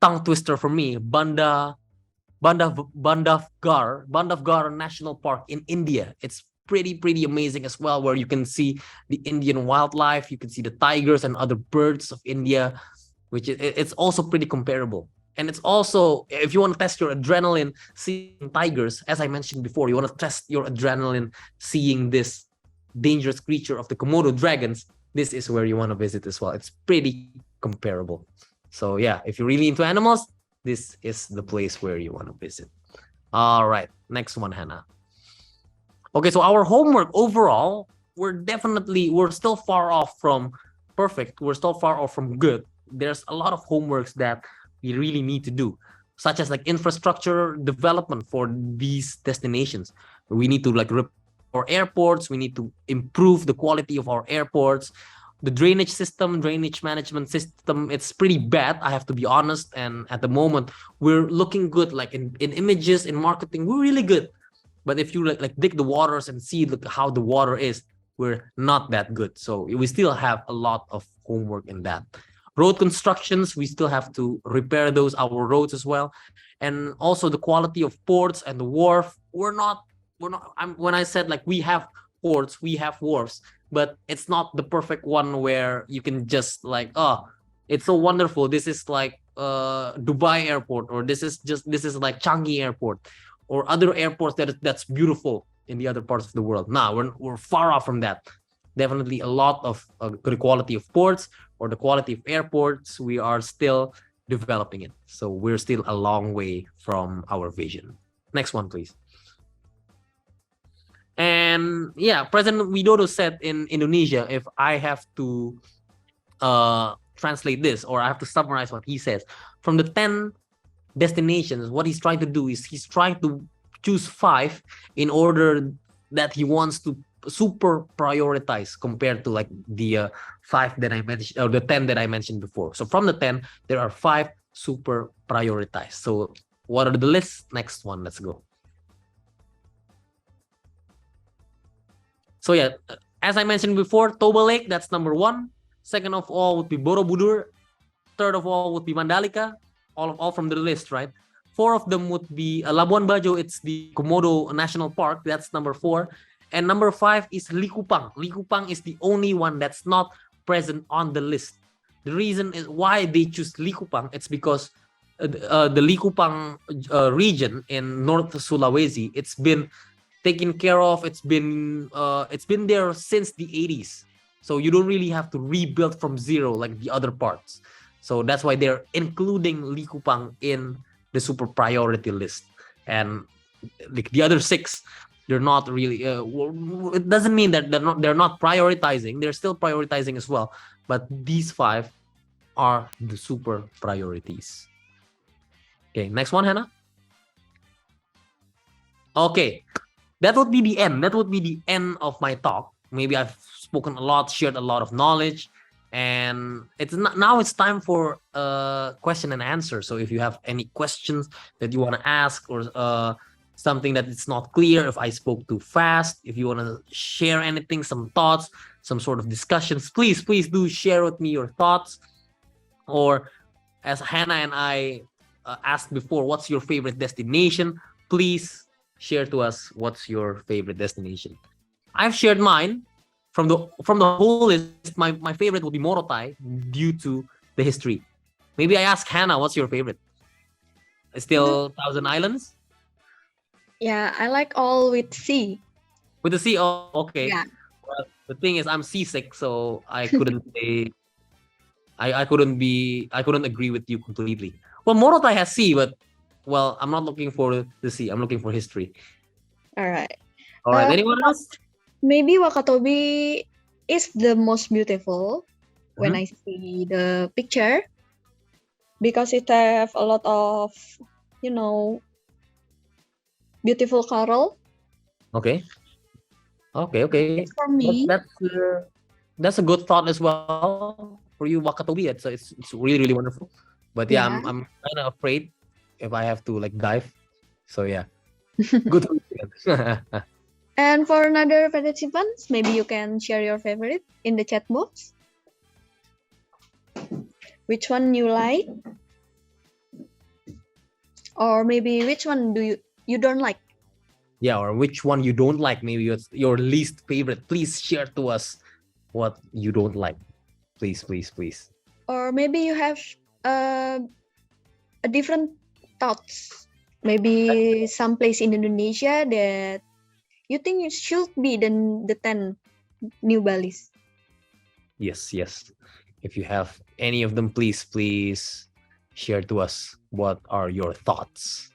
tongue twister for me. Bandhavgarh National Park in India. It's pretty amazing as well, where you can see the Indian wildlife, you can see the tigers and other birds of India, which it's also pretty comparable. And it's also, if you want to test your adrenaline seeing tigers, as I mentioned before, you want to test your adrenaline seeing this dangerous creature of the Komodo dragons, this is where you want to visit as well. It's pretty comparable. So yeah, if you're really into animals, this is the place where you want to visit. All right, next one, Hannah. Okay, so our homework overall, we're still far off from perfect. We're still far off from good. There's a lot of homeworks that we really need to do, such as like infrastructure development for these destinations. We need to like our airports. We need to improve the quality of our airports. The drainage management system, it's pretty bad, I have to be honest. And at the moment, we're looking good, like in images, in marketing, we're really good. But if you like dig the waters and see how the water is, we're not that good. So we still have a lot of homework in that. Road constructions, we still have to repair our roads as well. And also the quality of ports and the wharf, when I said like we have ports, we have wharfs, but it's not the perfect one where you can just like, oh, it's so wonderful, this is like Dubai airport, or this is like Changi airport, or other airports that's beautiful in the other parts of the world. Nah, we're far off from that. Definitely a lot of good quality of ports or the quality of airports, we are still developing it. So we're still a long way from our vision. Next one, please. And yeah, President Widodo said in Indonesia, if I have to translate this, or I have to summarize what he says, from the 10 destinations, what he's trying to do is he's trying to choose 5 in order that he wants to super prioritize compared to like the 5 that I mentioned, or the 10 that I mentioned before. So from the 10, there are 5 super prioritized. So what are the lists? Next one, let's go. So yeah, as I mentioned before, Toba Lake, that's number 1. Second of all would be Borobudur. Third of all would be Mandalika. All from the list, right? 4 of them would be Labuan Bajo. It's the Komodo National Park. That's number 4. And number 5 is Likupang. Likupang is the only one that's not present on the list. The reason is why they choose Likupang. It's because the Likupang region in North Sulawesi, it's been taken care of. It's been there since the 80s. So you don't really have to rebuild from zero like the other parts. So that's why they're including Likupang in the super priority list. And like the other 6, they're not really it doesn't mean that they're not prioritizing. They're still prioritizing as well, but these 5 are the super priorities. Okay, next one, Hannah. Okay, that would be the end. That would be the end of my talk. Maybe I've spoken a lot, shared a lot of knowledge, and now it's time for question and answer. So if you have any questions that you want to ask, or something that it's not clear, if I spoke too fast, if you want to share anything, some thoughts, some sort of discussions, please do share with me your thoughts. Or as Hannah and I asked before, what's your favorite destination? Please share to us what's your favorite destination. I've shared mine. From the whole list, my favorite would be Morotai due to the history. Maybe I ask Hannah, what's your favorite? Still Thousand Islands? Yeah, I like all with sea. With the sea? Oh, okay. Yeah. Well, the thing is, I'm seasick, so I couldn't say. I couldn't agree with you completely. Well, Morotai has sea, but well, I'm not looking for the sea. I'm looking for history. All right. All right. Uh, Anyone else? Maybe Wakatobi is the most beautiful when Mhm. I see the picture because it have a lot of, you know, beautiful coral. Okay. Okay. It's for me. That's a good thought as well for you, Wakatobi. It's really wonderful. But yeah, I'm Yeah. kind of afraid if I have to like dive. So yeah, good for you. And for another participants, maybe you can share your favorite in the chat box. Which one you like, or maybe which one do you don't like, Yeah, or which one you don't like? Maybe your least favorite. Please share to us what you don't like. Please. or maybe you have uh, a different thoughts. Maybe some place in Indonesia that you think it should be the 10 new Balis. Yes. If you have any of them, please share to us what are your thoughts.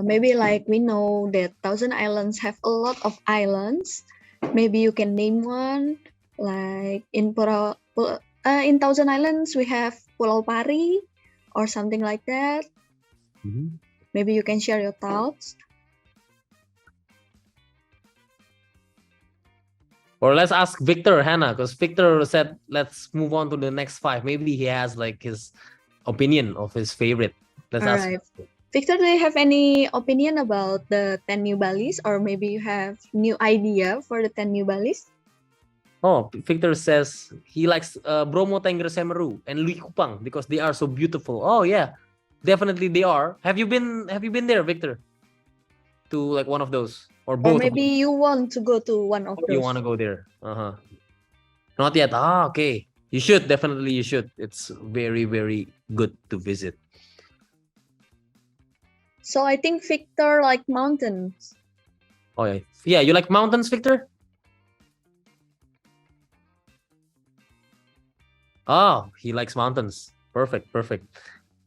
Maybe like we know that Thousand Islands have a lot of islands. Maybe you can name one. Like in Thousand Islands we have Pulau Pari or something like that. Mhm. Maybe you can share your thoughts. Or let's ask Victor, Hannah, because Victor said let's move on to the next 5. Maybe he has like his opinion of his favorite. Let's All ask. right. Victor, do you have any opinion about the 10 new Balis, or maybe you have new idea for the 10 new Balis? Oh, Victor says he likes Bromo, Tengger Semeru, and Lui Kupang because they are so beautiful. Oh yeah, definitely they are. Have you been there, Victor? To like one of those or Or both of maybe them? you want to go to one of Or you those? want to go there? Not yet. Okay. You should definitely. You should. It's very good to visit. So I think Victor like mountains. Oh yeah. Yeah, you like mountains, Victor? Oh, he likes mountains. Perfect.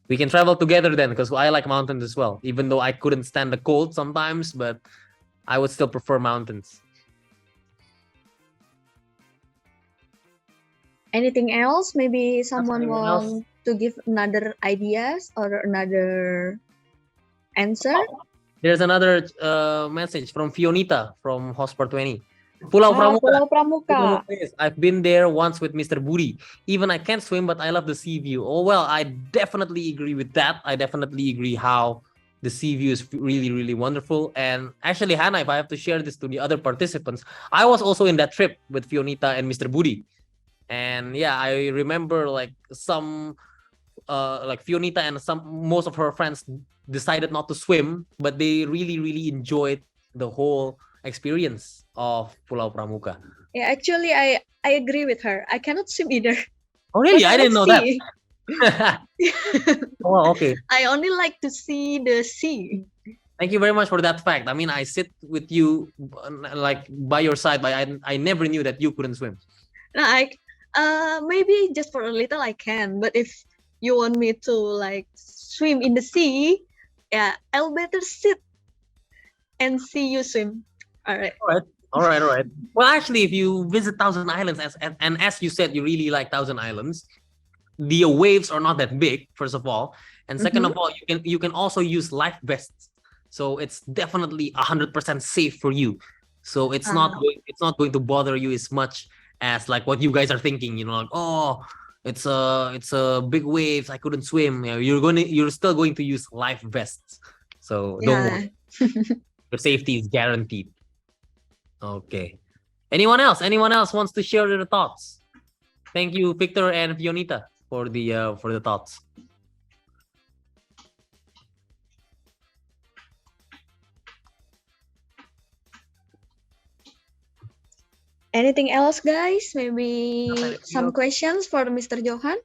We can travel together then because I like mountains as well. Even though I couldn't stand the cold sometimes, but I would still prefer mountains. Anything else? Maybe someone anyone else? want to give another ideas or another answer? There's another message from Fionita from Hospar 20. Pulau Pramuka. Pulau Pramuka. Yes, I've been there once with Mr. Budi. Even I can't swim, but I love the sea view. Oh, well, I definitely agree with that. I definitely agree how the sea view is really wonderful. And actually, Hannah, if I have to share this to the other participants, I was also in that trip with Fionita and Mr. Budi. And yeah, I remember like some like Fionita and most of her friends decided not to swim, but they really enjoyed the whole experience of Pulau Pramuka. Yeah, actually, I agree with her. I cannot swim either. Oh really? But I didn't know see. that. Oh, okay. I only like to see the sea. Thank you very much for that fact. I mean, I sit with you like by your side, but I never knew that you couldn't swim. Like, maybe just for a little I can, but if you want me to like swim in the sea, yeah, I'll better sit and see you swim. All right. All right. Well, actually, if you visit Thousand Islands, and as you said, you really like Thousand Islands, the waves are not that big, first of all, and second of all, you can also use life vests, so it's definitely 100% safe for you. So it's not going to bother you as much as like what you guys are thinking. You know, like it's a big waves. I couldn't swim. You know, you're still going to use life vests, so don't worry. Your safety is guaranteed. Okay. Anyone else? Anyone else wants to share their thoughts? Thank you, Victor and Fionita, for the thoughts. Anything else, guys? Maybe Nothing some else. questions for Mr. Johan?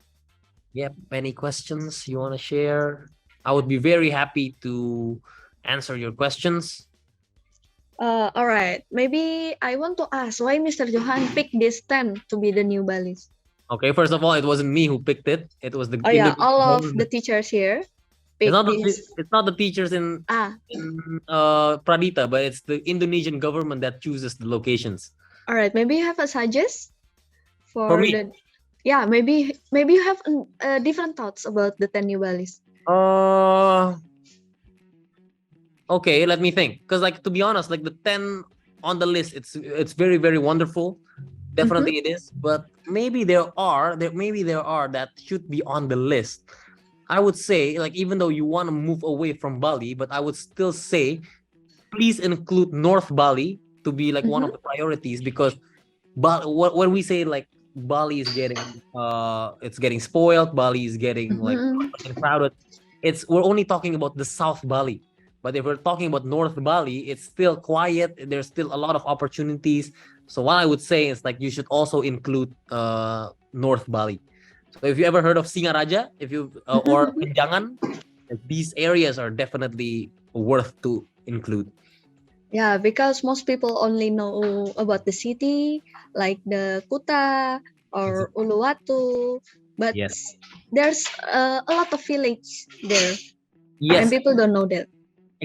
Yep. Any questions you want to share? I would be very happy to answer your questions. All right. Maybe I want to ask why Mr. Johan picked this 10 to be the new Bali. Okay, first of all, it wasn't me who picked it. It was the Oh yeah, Indonesian all of the government. teachers here It's picked not this. it's not the teachers in Ah, Pradita, but it's the Indonesian government that chooses the locations. all right. Maybe you have a suggest For for me, the. Yeah, maybe you have different thoughts about the 10 new Balis. Okay, let me think. Because like to be honest, like the 10 on the list, it's very, very wonderful. Definitely it is. But maybe there are that should be on the list. I would say, like, even though you want to move away from Bali, but I would still say please include North Bali to be like one of the priorities, because when we say like Bali is getting it's getting spoiled, Bali is getting like crowded, we're only talking about the South Bali. But if we're talking about North Bali, it's still quiet. There's still a lot of opportunities. So what I would say is like you should also include North Bali. So if you ever heard of Singaraja, if you or Penjangan, these areas are definitely worth to include. Yeah, because most people only know about the city, like the Kuta or Uluwatu, but Yes. there's a lot of village there, and Yes, people don't know that.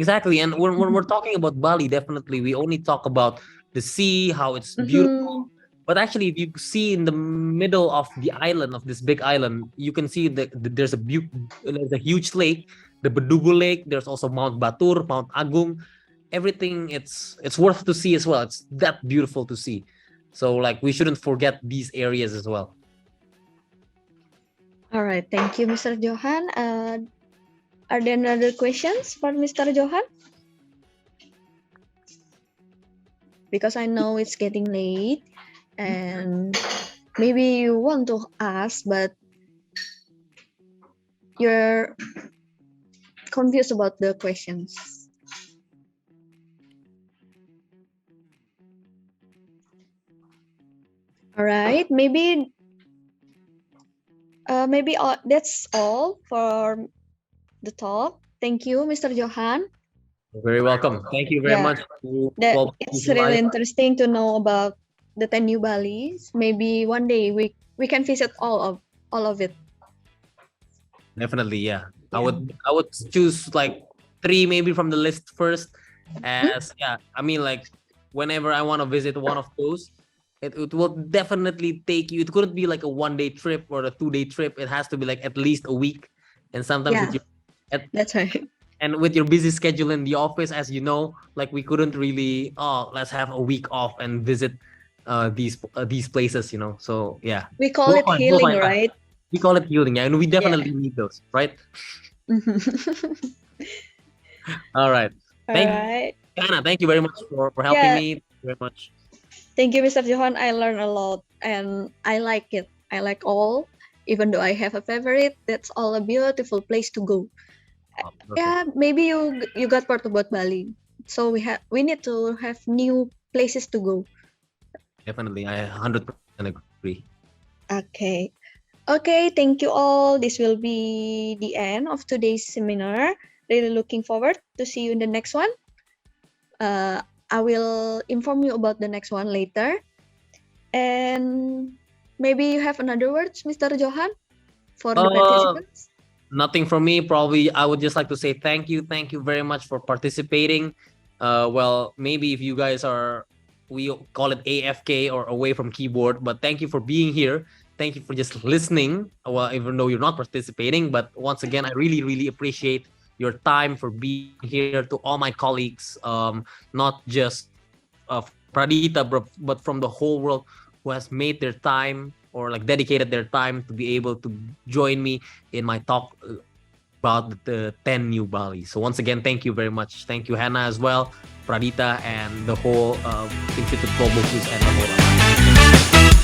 exactly. And when we're talking about Bali, definitely we only talk about the sea, how it's beautiful. But actually, if you see in the middle of the island, of this big island, you can see there's a huge lake, the Bedugu Lake. There's also Mount Batur, Mount Agung. Everything it's worth to see as well. It's that beautiful to see. So like we shouldn't forget these areas as well. All right, thank you, Mr. Johan. Are there other questions for Mr. Johan? Because I know it's getting late, and maybe you want to ask, but you're confused about the questions. All right, maybe that's all for the talk. Thank you, Mr. Johan. You're very welcome. Thank you very Yeah, much to that all it's people really live. interesting to know about the 10 new Balis. Maybe one day we can visit all of it. Definitely, yeah. I Yeah. would choose like 3 maybe from the list first. As yeah, I mean like whenever I want to visit one of those, it will definitely take you. It couldn't be like a 1-day trip or a 2-day trip. It has to be like at least a week. And sometimes Yeah, that's right. and with your busy schedule in the office, as you know, like we couldn't really let's have a week off and visit these places, you know. So yeah, We call it we'll healing, find time. right? We call it healing, yeah, and we Yeah. definitely need those, right? All right. All Thank right. Anna. Thank you very much for helping Yeah. me. Thank you very much. Thank you, Mr. Johan. I learned a lot and I like it. I like all. Even though I have a favorite, that's all a beautiful place to go. Oh, perfect. Yeah, maybe you got part about Bali. So we need to have new places to go. Definitely, I 100% agree. Okay. Okay, thank you all. This will be the end of today's seminar. Really looking forward to see you in the next one. I will inform you about the next one later. And maybe you have another words, Mr. Johan, for the participants? Nothing from me. Probably, I would just like to say thank you. Thank you very much for participating. Well, maybe if you guys are, we call it AFK or away from keyboard, but thank you for being here. Thank you for just listening. Well, even though you're not participating, but once again, I really, really appreciate your time for being here. To all my colleagues, not just Pradita, but from the whole world who has made their time or like dedicated their time to be able to join me in my talk about the 10 new Bali. So once again, thank you very much. Thank you, Hannah, as well, Pradita, and the whole Institute Global Foods and the whole.